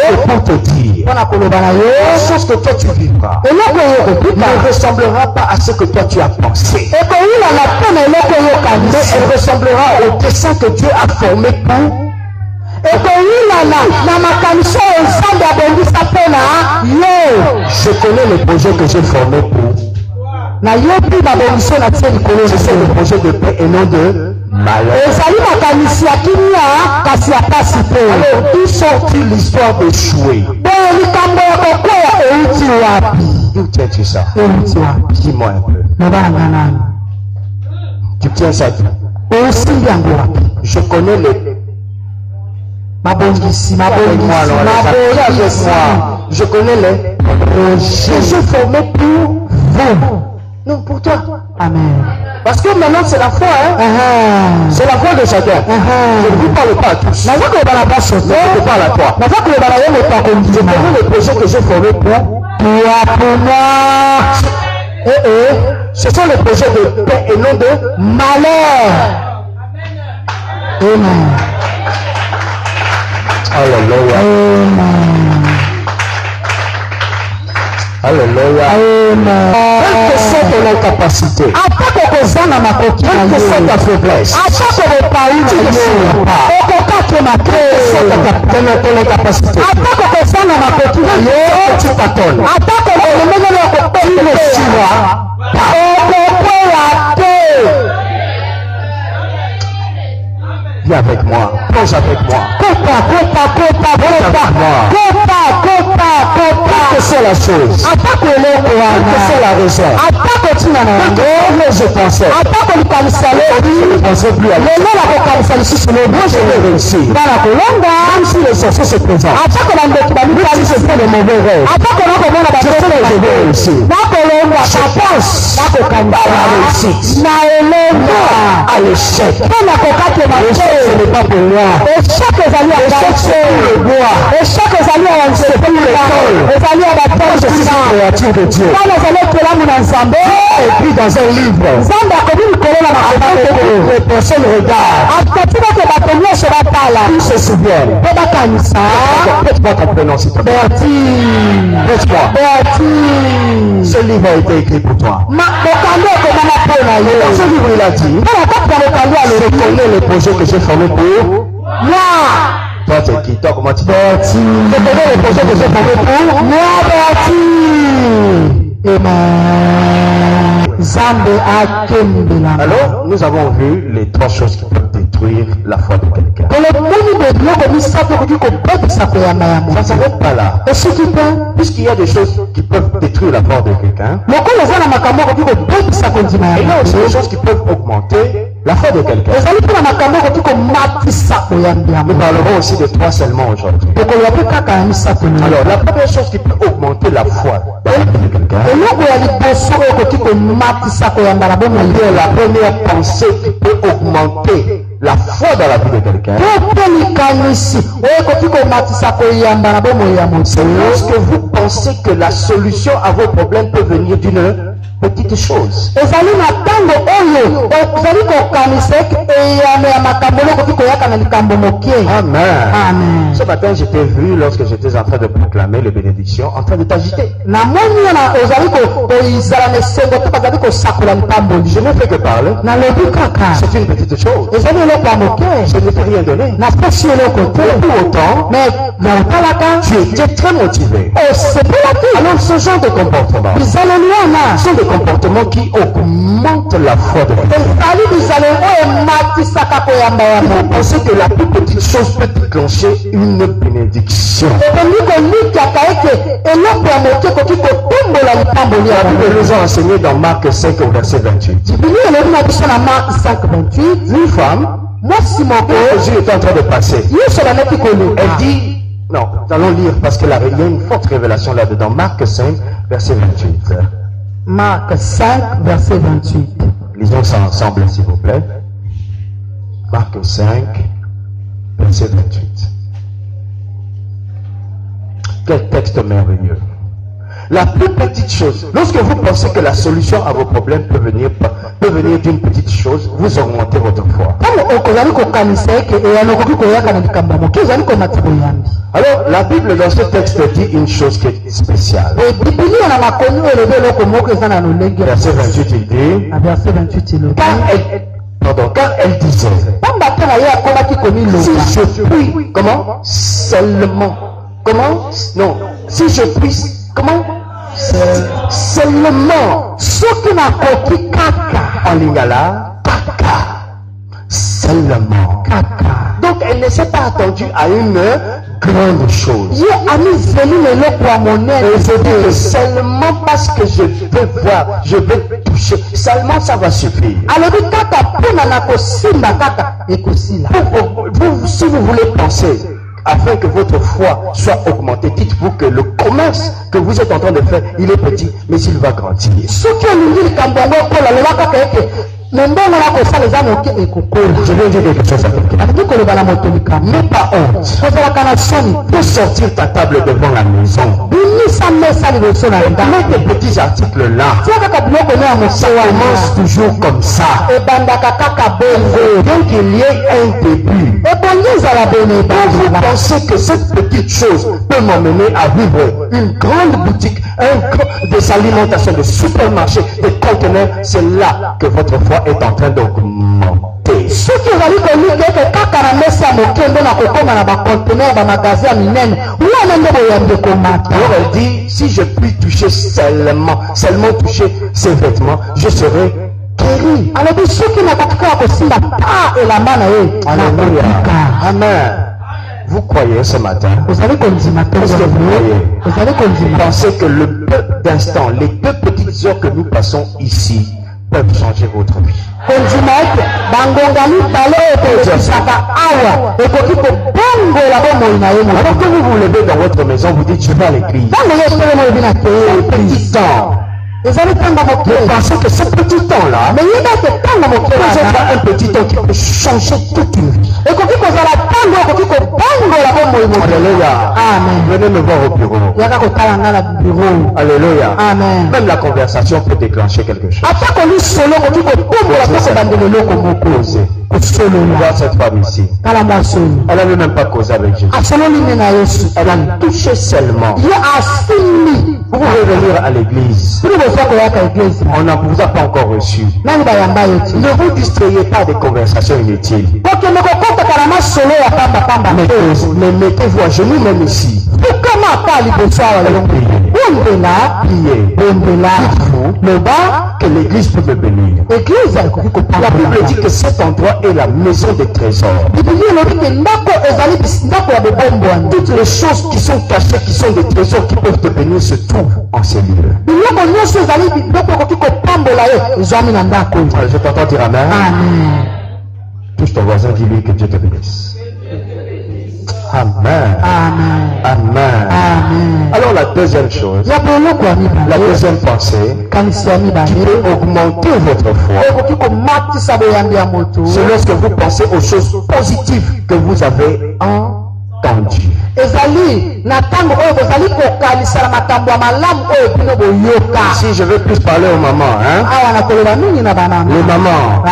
Et pour te dire, la chose que toi tu vivras ne ressemblera pas à ce que toi tu as pensé. Mais elle ressemblera au dessein que Dieu a formé pour. Je connais le projet que j'ai formé pour. C'est le projet de paix et non de malheur. Alors, d'où sort-il l'histoire d'échouer? D'où tiens-tu ça? Dis-moi un peu. Tu tiens ça d'où? Je connais les... Je connais les projets formés pour vous. Non, pour toi. Amen. Parce que maintenant c'est la foi, hein. C'est la foi de chacun. Je ne vous parle pas à tous. Je ne te parle à toi. Je connais le projet que j'ai formé pour moi. Ce sont les projets de paix et non de malheur. Amen. Alléluia. Alléluia. Quelle que soit ton incapacité, quelle que soit ta faiblesse, tu ne seras pas. Quelle que soit ton incapacité, tu t'attends. Tu ne seras pas. Viens avec moi, plonge avec moi. Quelle que soit la chose, quelle que soit la raison, je pensais, je ne pensais plus à lui. Moi je vais réussir. Même si les sorciers se présentent, même si je fais le mauvais rêve, je sais que je vais réussir. Je pense à la réussite, à l'échec. Ce n'est pas pour moi. L'échec c'est pour le bois. C'est pour l'école. Je suis une créature de Dieu. Et puis dans un livre, les personnes regardent, ils se souviennent. Prête-moi ton prénom s'il te plaît. Prête-moi. Ce livre a été écrit pour toi. Dans ce livre il a dit, je connais le projet que j'ai formé pour moi. Toi c'est qui? Toi comment tu t'appelles? Je connais le projet que j'ai formé pour moi. Alors, nous avons vu les trois choses qui peuvent détruire la foi de quelqu'un. Ça ne s'arrête pas là. Puisqu'il y a des choses qui peuvent détruire la foi de quelqu'un, il y a aussi des choses qui peuvent augmenter la foi de quelqu'un. Nous parlerons aussi de trois seulement aujourd'hui. Alors, la première chose qui peut augmenter la foi de quelqu'un, la première pensée qui peut augmenter la foi dans la vie de quelqu'un, c'est lorsque vous pensez que la solution à vos problèmes peut venir d'une petite chose. Amen. Ce matin, je t'ai vu lorsque j'étais en train de proclamer les bénédictions, en train de t'agiter. Je n'ai fait que parler. C'est une petite chose. Je ne t'ai rien donné. Pour autant, tu étais très motivé. Alors ce genre de comportement sont des comportements qui augmentent la foi de quelqu'un. Vous pensez que la plus petite chose peut déclencher une bénédiction. La Bible nous a enseigné dans Marc 5 au verset 28. Une femme, Jésus est en train de passer. Elle dit, non, nous allons lire parce qu'il y a une forte révélation là-dedans. Marc 5, verset 28. Marc 5, verset 28. Lisons ça ensemble, s'il vous plaît. Marc 5, verset 28. Quel texte merveilleux. La plus petite chose, lorsque vous pensez que la solution à vos problèmes peut venir d'une petite chose, vous augmentez votre foi. Alors, la Bible dans ce texte dit une chose qui est spéciale. Verset 28, il dit, car elle disait, si je puis, comment? Seulement. Comment? Non. Si je puis, comment? Seulement. En lingala, kaka. Seulement. Kaka. Donc elle ne s'est pas attendue à une grande chose. Elle se dit que seulement parce que je vais voir, je vais toucher, seulement ça va suffire. Si vous voulez penser, afin que votre foi soit augmentée, dites-vous que le commerce que vous êtes en train de faire, il est petit, mais il va grandir. Je viens dire quelque chose à quelqu'un. N'aie pas honte de sortir ta table devant la maison. Mets tes petits articles là. Ça commence toujours comme ça. Bien qu'il y ait un début. Vous pensez que cette petite chose peut m'emmener à vivre une grande boutique, des alimentations, des supermarchés, des conteneurs. C'est là que votre foi est en train d'augmenter. Alors elle dit, si je puis toucher seulement toucher ses vêtements, je serai guéri. Alléluia. Amen. Vous croyez ce matin? Est-ce que vous croyez? Vous pensez que le peu d'instants, les 2 petites heures que nous passons ici peuvent changer votre vie? Alors que vous vous levez dans votre maison, vous dites je vais à l'église. Un petit temps. Vous pensez que ce petit temps-là, un petit temps qui peut changer toute une vie. Alléluia. Amen. Venez me voir au bureau. Alléluia. Amen. Même la conversation peut déclencher quelque chose. Voir cette femme ici. Elle n'avait même pas causé avec Jésus. Elle a touché seulement. Vous pouvez venir à l'église. On ne vous a pas encore reçu. Ne vous distrayez pas des conversations inutiles. Mais mettez-vous à genoux même ici. Que l'église peut me bénir. La Bible dit que cet endroit est la maison des trésors. Toutes les choses qui sont cachées, qui sont des trésors qui peuvent te bénir, se trouvent en ces lieux. Je t'entends dire amen. Touche ton voisin, dis-lui que Dieu te bénisse. Amen. Amen. Amen. Amen. Alors la deuxième chose, la deuxième pensée qui peut augmenter votre foi, c'est lorsque vous pensez aux choses positives que vous avez entendues. Si je veux plus parler aux mamans, hein? Les mamans.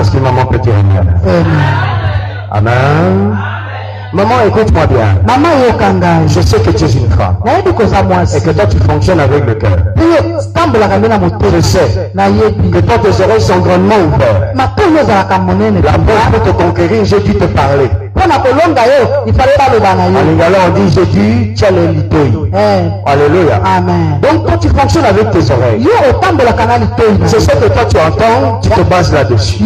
Est-ce que maman peut dire amen? Amen. Maman, écoute-moi bien. Je sais que tu es une femme. Et que toi, tu fonctionnes avec le cœur. Je sais que toi, tes oreilles sont grandement ouvertes. La porte pour te conquérir, j'ai dû te parler. En lingala, on dit j'ai dû Alléluia. Amen. Donc quand tu fonctionnes avec tes oreilles, c'est ce que toi tu entends, tu te bases là-dessus.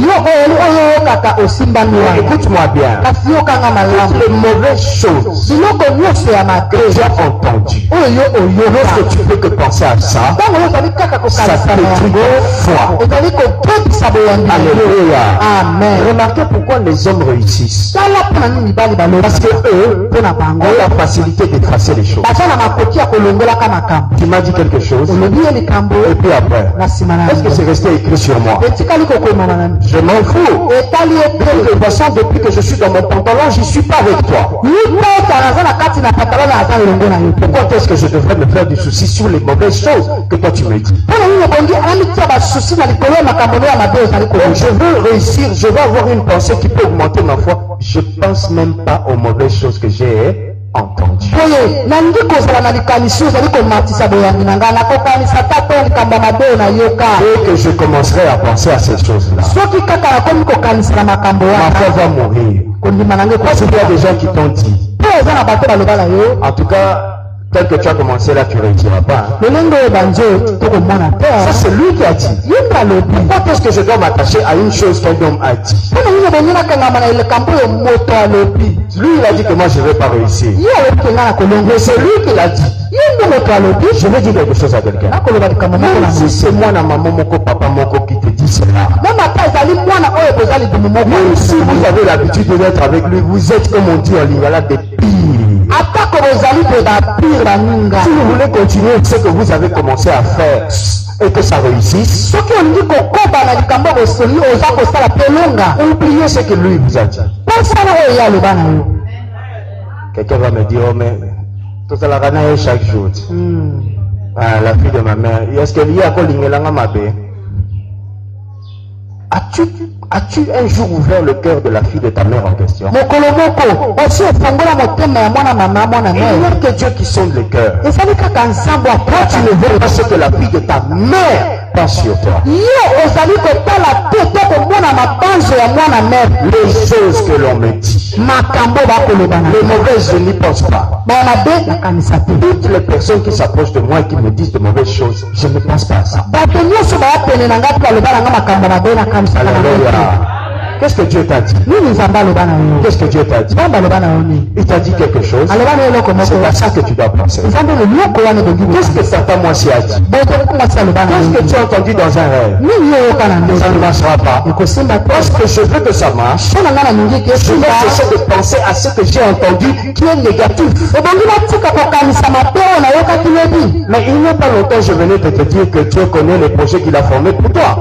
Écoute-moi bien. Toutes les mauvaises choses que tu as entendues, lorsque tu peux que penser à ça, ça détruit ta foi. Alléluia. Amen. Remarquez pourquoi les hommes réussissent. Parce que eux ont la facilité d'effacer les choses. Tu m'as dit quelque chose et puis après, est-ce que c'est resté écrit sur moi? Je m'en fous. De toute façon, depuis que je suis dans mon pantalon, je ne suis pas avec toi. Pourquoi est-ce que je devrais me faire du souci sur les mauvaises choses que toi tu me dis? Je veux réussir, je veux avoir une pensée qui peut augmenter ma foi. Je pense même pas aux mauvaises choses que j'ai entendues. Dès que je commencerai à penser à ces choses-là, ma foi va mourir. Parce qu'il y a des gens qui t'ont dit. En tout cas, tel que tu as commencé là, tu ne réussiras pas. Ça, c'est lui qui a dit. Pourquoi est-ce que je dois m'attacher à une chose qu'un homme a dit? Lui, il a dit que moi, je ne vais pas réussir. Mais c'est lui qui l'a dit. Je vais dire quelque chose à quelqu'un. Si c'est moi, maman, mon papa, mon qui te dit cela. Même si vous avez l'habitude d'être avec lui, vous êtes, comme on dit en lingala, des pires. Si vous voulez continuer ce que vous avez commencé à faire, et que ça réussisse, oubliez ce que lui vous a dit. Quelqu'un va me dire, oh mais, tout ça la chaque jour. Ah, la fille de ma mère, est-ce qu'elle y a ma bé? As-tu un jour ouvert le cœur de la fille de ta mère en question? Il n'y a que Dieu qui sonde le cœur. Toi, tu ne veux pas ce que la fille de ta mère pense sur toi. Les choses que l'on me dit, les mauvaises, je n'y pense pas. Toutes les personnes qui s'approchent de moi et qui me disent de mauvaises choses, je ne pense pas à ça. Alléluia. Qu'est-ce que Dieu t'a dit? Qu'est-ce que Dieu t'a dit? Il t'a dit quelque chose. C'est à ça que tu dois penser. Qu'est-ce que Satan moi si a dit? Qu'est-ce que tu as entendu dans un rêve? Ça ne marchera pas. Parce que je veux que ça marche, je vais cesser de penser à ce que j'ai entendu qui est négatif. Mais il n'y a pas longtemps, je venais de te dire que Dieu connaît les projets qu'il a formés pour toi.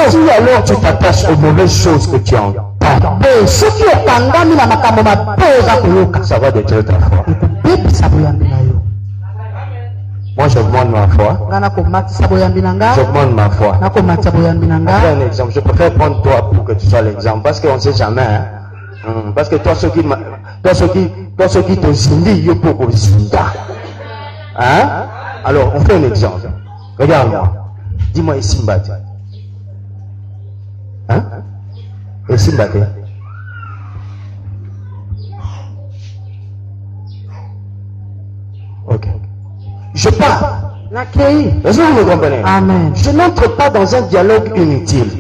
Si alors tu t'attaches aux mauvaises choses que tu entends, ça va détruire ta foi. Moi j'augmente ma foi. J'augmente ma foi. Je prends un exemple. Je préfère prendre toi pour que tu sois l'exemple. Parce qu'on ne sait jamais. Hein? Parce que toi, ceux qui te zindent, il faut qu'on zinde. Hein? Alors, on fait un exemple. Regarde-moi. Dis-moi ici, Mbati. Hein? Ici, Mbati. Ok. Je pars. Est-ce que vous me comprenez? Amen. Je n'entre pas dans un dialogue inutile.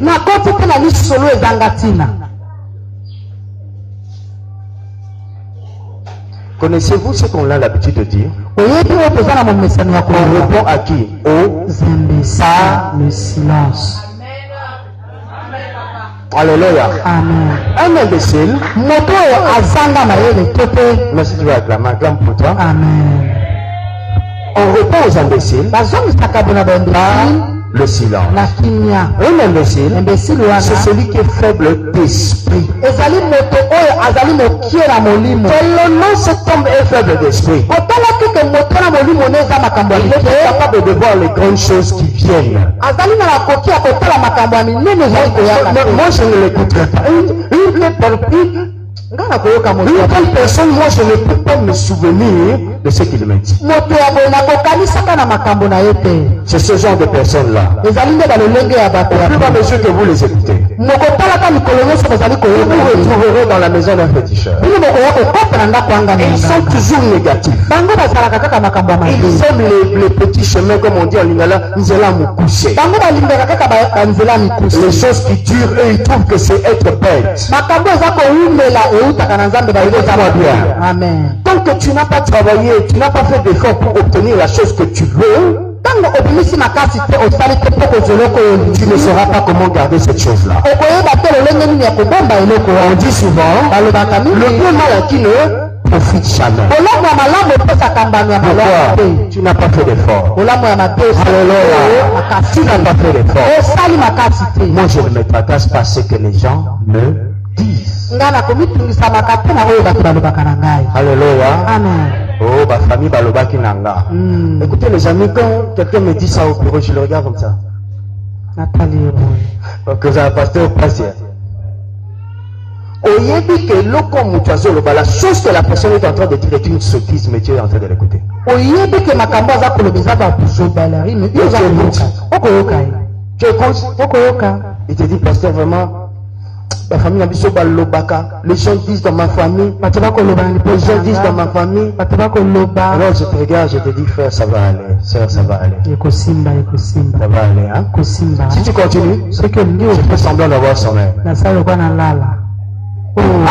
Connaissez-vous ce qu'on a l'habitude de dire? On répond à qui? Aux imbéciles. Le silence. Alléluia. Amen. Un imbécile. Merci, tu vas acclamer. Acclame pour toi. Amen. On répond aux imbéciles par le silence. Un imbécile, c'est celui qui est faible d'esprit. Tellement cet homme est faible d'esprit, il est capable de voir les grandes choses qui viennent. Moi, je ne l'écouterai pas. Une telle personne, moi je ne peux pas me souvenir de ce qu'il me dit. C'est ce genre de personnes-là. Au fur et à mesure que vous les écoutez, vous vous retrouverez dans la maison d'un féticheur. Ils sont toujours négatifs. Ils aiment les petits chemins, comme on dit en lingala, nous allons nous coucher. Les choses qui durent, eux, ils trouvent que c'est être bête. Amen. Tant que tu n'as pas travaillé, tu n'as pas fait d'effort pour obtenir la chose que tu veux, tu ne sauras pas comment garder cette chose-là. On dit souvent, le bien mal qui ne profite jamais. Pourquoi? Tu n'as pas fait d'effort. Alléluia. Tu n'as pas fait d'effort. Moi, je ne me tracasse pas ce que les gens me disent. Alléluia. Amen. Oh, ma famille balobaki nanga. Écoutez les amis, quand quelqu'un me dit ça au bureau, je le regarde comme ça. Nathalie. Que ça a passé au passé. Oyebi que loko mutazo la chose que la personne est en train de dire est une sottise, mais Dieu est en train de l'écouter. Oyebi que makambo za kolobeza ba buzo ballerine, Dieu va okoyoka. Tu écoutes? Il te dit, pasteur, vraiment. La famille a biso balobaka. Les gens disent dans ma famille. Les gens disent dans ma famille. Alors je te regarde, je te dis, frère, ça va aller. Sœur, ça va aller. Ça va aller, hein? Si tu continues, je fais semblant d'avoir sommeil.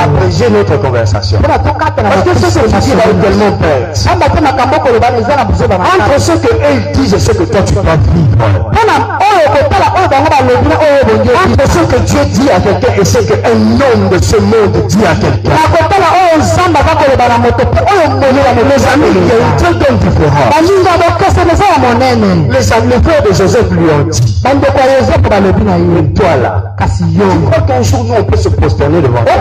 Abréger notre conversation. Parce que ce que tu dis va être tellement bête. Entre ce que eux disent et ce que toi tu dois vivre. Entre ce que Dieu dit à quelqu'un et ce qu'un homme de ce monde dit à quelqu'un. Les amis, il y a une très grande différence. Les amis, les frères de Joseph lui ont dit, et toi là, tu crois qu'un jour nous on peut se prosterner devant toi?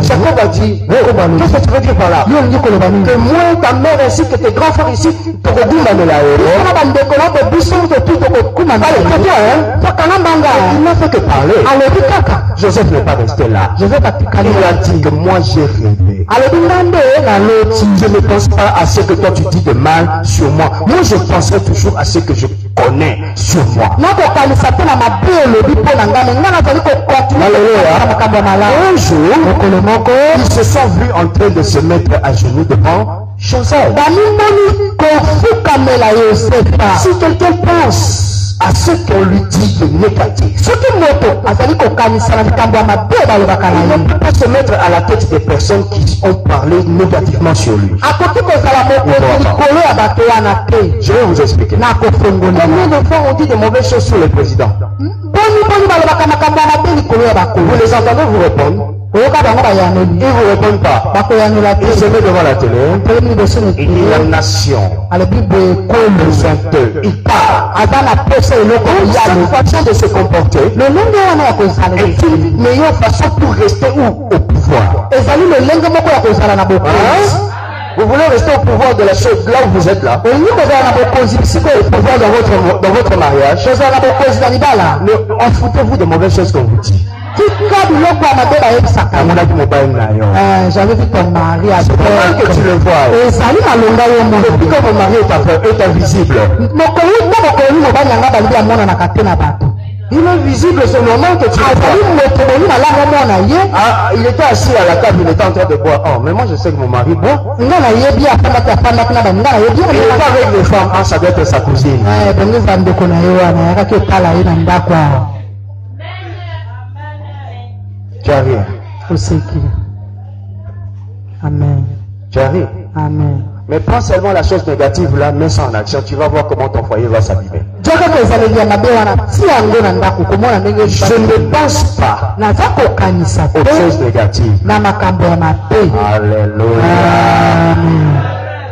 Jacob a dit, qu'est-ce que tu veux dire par là? Que moi, ta mère ainsi que tes grands frères ici, te redoublent la il n'a fait que parler. Joseph n'est pas resté là. Il a dit que moi j'ai rêvé. Je ne pense pas à ce que toi tu dis de mal sur moi. Moi je penserai toujours à ce que je connais sur moi. Un jour, ils se sont vus en train de se mettre à genoux devant Joseph. Si quelqu'un pense à ce qu'on lui dit de négatif, il ne peut pas se mettre à la tête des personnes qui ont parlé négativement sur lui. Je vais vous expliquer. Combien de fois on dit de mauvaises choses sur le président? Vous les entendez vous répondre? Ils ne vous répondent pas. Ils se mettent devant la télé. Il dit la nation besoin d'eux. Ils parlent. Cette façon de se comporter est une meilleure façon pour rester où? Au pouvoir. Vous voulez rester au pouvoir de la chose là où vous êtes là? Au pouvoir dans votre mariage. En foutez-vous de mauvaises choses qu'on vous dit. J'avais vu ton mari à que tu le vois. Depuis que mon mari est invisible. Il est visible, c'est normal que tu le vois. Ah, il était assis à la table, il était en train de boire. Oh, mais moi je sais que mon mari boit. Il n'est pas avec les femmes, ah, ça doit être sa cousine. Tu as rien. Amen. Tu as rien. Amen. Mais prends seulement la chose négative là, mets ça en action, tu vas voir comment ton foyer va s'abîmer. Je ne pense pas aux choses négatives. Alléluia.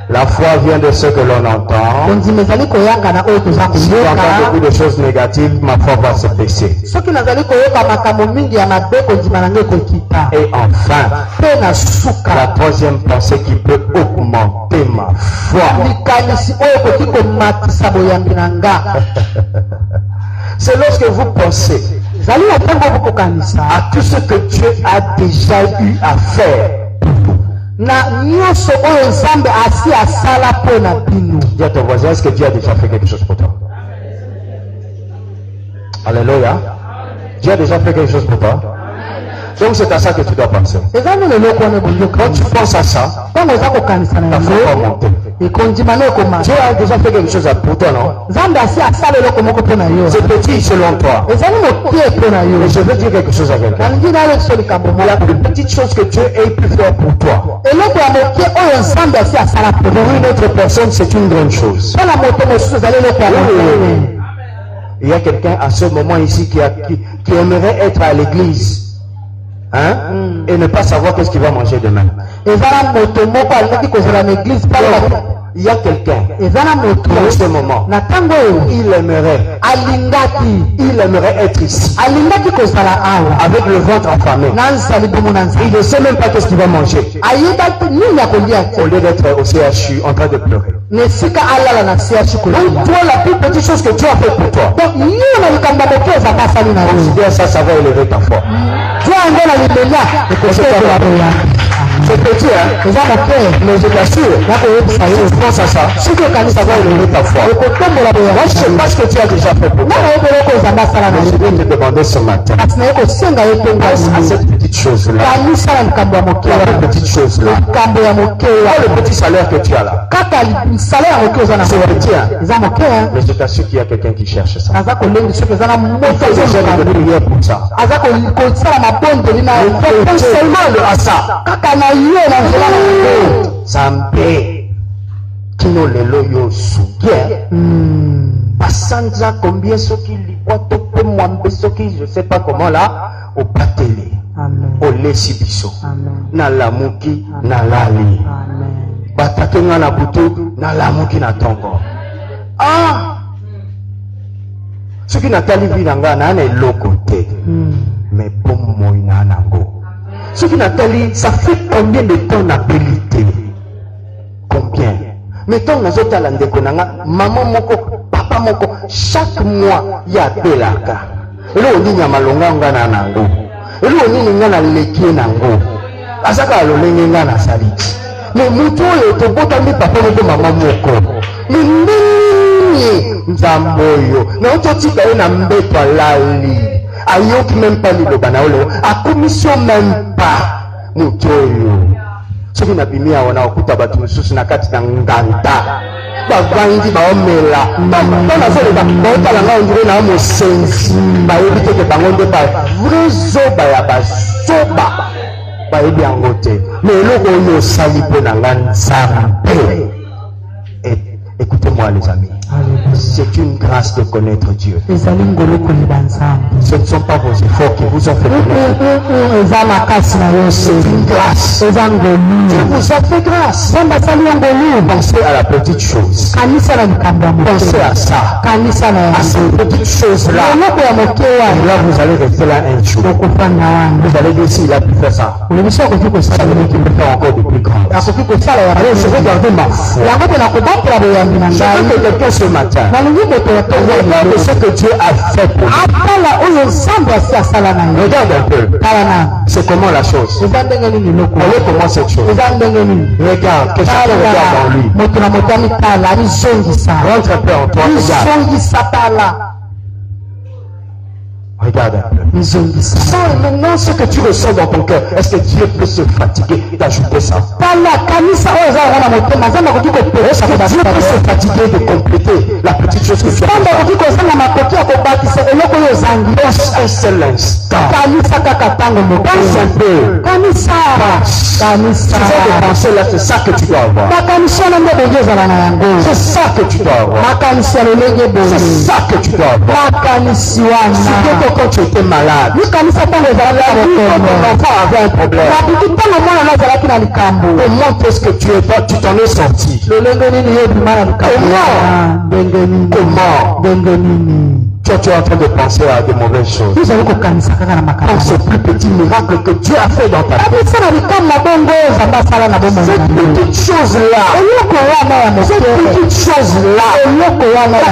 La foi vient de ce que l'on entend. Si tu entends beaucoup de choses négatives, ma foi va se baisser. Et enfin, la troisième pensée qui peut augmenter ma foi. C'est lorsque vous pensez à tout ce que Dieu a déjà eu à faire. Dis à ton voisin, est-ce que Dieu a déjà fait quelque chose pour toi? Alléluia. Dieu a déjà fait quelque chose pour toi. Donc c'est à ça que tu dois penser. Quand tu penses à ça, ta foi va monter. Dieu a déjà fait quelque chose pour toi, non? C'est petit selon toi. Mais je veux dire quelque chose à quelqu'un. La plus petite chose que Dieu ait pu faire pour toi, pour une autre personne, c'est une grande chose. Il y a quelqu'un à ce moment ici qui aimerait être à l'église. Et ne pas savoir qu'est-ce qu'il va manger demain. Il y a quelqu'un en ce moment, il aimerait être ici avec le ventre enflammé. Il ne sait même pas qu'est-ce qu'il va manger. Au lieu d'être au CHU en train de pleurer. Donc toi, la plus petite chose que Dieu a fait pour toi, considère ça, ça va élever ta foi. C'est petit, hein? Mais je t'assure, je pense à ça. Si tu as ça va élever ta foi. Moi, je ne sais pas ce que tu as déjà fait pour toi. Mais je vais te demander ce matin. À cette petite chose-là. La petite chose-là. Le petit salaire que tu as là. C'est petit, hein? Mais je t'assure qu'il y a quelqu'un qui cherche ça. Faisons de prière pour ça. Seulement le ça. Zambe kino lelo yo sugie Passanza combien ce qui liboite peu mwambe ce qui je sais pas comment là au batele olesi biso Amen. nalamuki nalali Amen. batake nga na butu nalamuki na tongo. Soki natali vi na nga na eloko te mais bomoi na nango. Soki natali ça fait combien de temps napeli? Combien? Mettons nazotala ndeko na nga maman moko papa moko chaque mois ya belaka elo nini ya malonga nga na nango elo nini nga na lekie nango asaka lolenge nga na saliti mais mutu oyo tobotami papa moko mama moko nini nzambo oyo na ototika ye na mbeto alali ayoki même pas liloba na ole akomisio même pas mutu oyo. Soki na bimi awa na okuta bato mosusu na kati na nganda bavandi baomela mpona zoloba baotala nga ondire na mosenzi bayebi teke bango nde bavrai zoba ya bazoba bayebi yango te me eloko oyo osali mpo na nga nzambe. Écoutez-moi les amis, c'est une grâce de connaître Dieu. Ce ne sont pas vos efforts qui vous ont fait connaître. C'est une grâce. Dieu vous a fait grâce. Pensez à la petite chose. Pensez à ça. À cette petite chose-là. Et là, vous allez rester là un jour. Vous allez dire s'il a pu faire ça. Ça veut dire qu'il peut faire encore de plus grand. Je vais garder ma foi. Je veux que quelqu'un ce matin regarde ce que Dieu a fait pour nous. Regarde un peu. C'est comment la chose. Voyez comment cette chose. Regarde, que chacun regarde en lui. Rentre un peu en toi. Regarde un peu. Sens maintenant ce que tu ressens dans ton cœur. Est-ce que Dieu peut se fatiguer d'ajouter ça? Est-ce que Dieu peut se fatiguer de compléter la petite chose que tu as fait? Un seul instant. Pense un peu. Tu vas penser là, c'est ça que tu dois avoir. C'est ça que tu dois avoir. C'est ça que tu dois avoir. Quand tu étais malade, ton enfant avait un problème. Comment est-ce que tu t'en es sorti? Comment toi, tu es en train de penser à de mauvaises choses. Pense au plus petit miracle que Dieu a fait dans ta vie. Cette petite chose-là,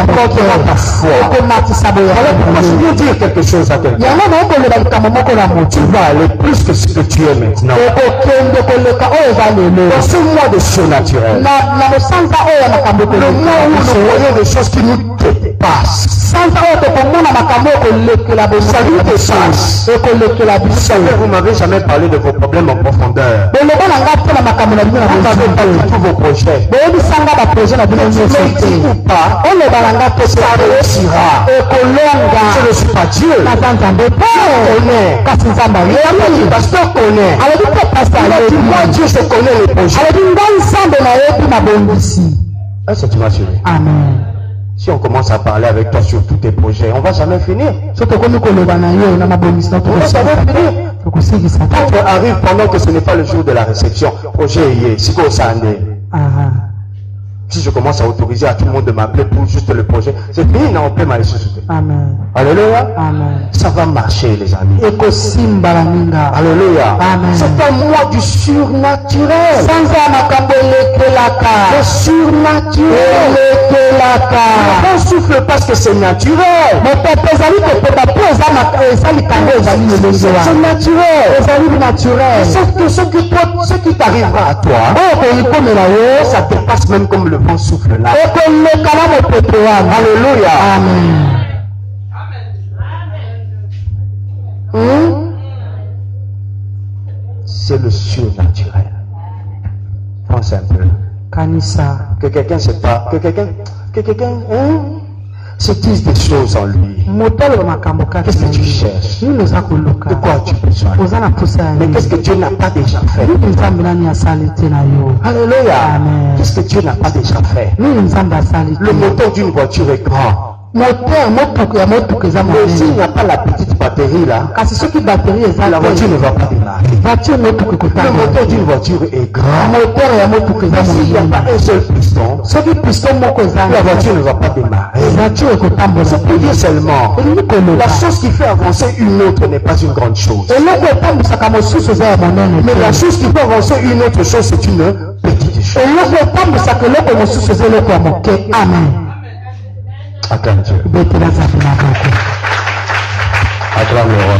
apportera ta foi. Alors pourquoi je veux dire quelque chose à quelqu'un? Tu vas aller plus que ce que tu es maintenant. Dans ce mois de surnaturel, le mois où nous voyons des choses qui nous dépassent. Vous m'avez jamais parlé de vos problèmes en profondeur. Vous m'avez parlé de tous vos projets. Ou pas, ça réussira. Je ne suis pas Dieu. Le pasteur connaît. Moi, Dieu, je connais les projets. Est-ce que tu m'as suivi? Amen. Si on commence à parler avec toi sur tous tes projets, on ne va jamais finir. On va jamais finir. Quand arrive pendant que ce n'est pas le jour de la réception, projet est si si je commence à autoriser à tout le monde de m'appeler pour juste le projet, c'est fini, non, on peut m'aller susciter. Amen. Alléluia. Amen. Ça va marcher, les amis. Alléluia. C'est un mois du surnaturel. Le surnaturel. On souffle parce que c'est naturel. C'est naturel. Sauf que ce qui t'arrivera à toi, ça te passe même comme le vent souffle là. Alléluia. Amen. C'est le surnaturel. Pense un peu. Que quelqu'un se parle, que quelqu'un se dise des choses en lui. Qu'est-ce que tu cherches? De quoi as-tu besoin? Mais qu'est-ce que Dieu n'a pas déjà fait? Alléluia. Qu'est-ce que Dieu n'a pas déjà fait? Le moteur d'une voiture est grand. Mais s'il n'y a pas la petite batterie là, la voiture ne va pas démarrer. Le moteur d'une voiture est grand. Mais s'il n'y a pas un seul piston, la voiture ne va pas démarrer. C'est pour dire seulement, la chose qui fait avancer une autre n'est pas une grande chose. Mais la chose qui fait avancer une autre chose, c'est une petite chose. Amen. Acclame Dieu. Acclame le roi.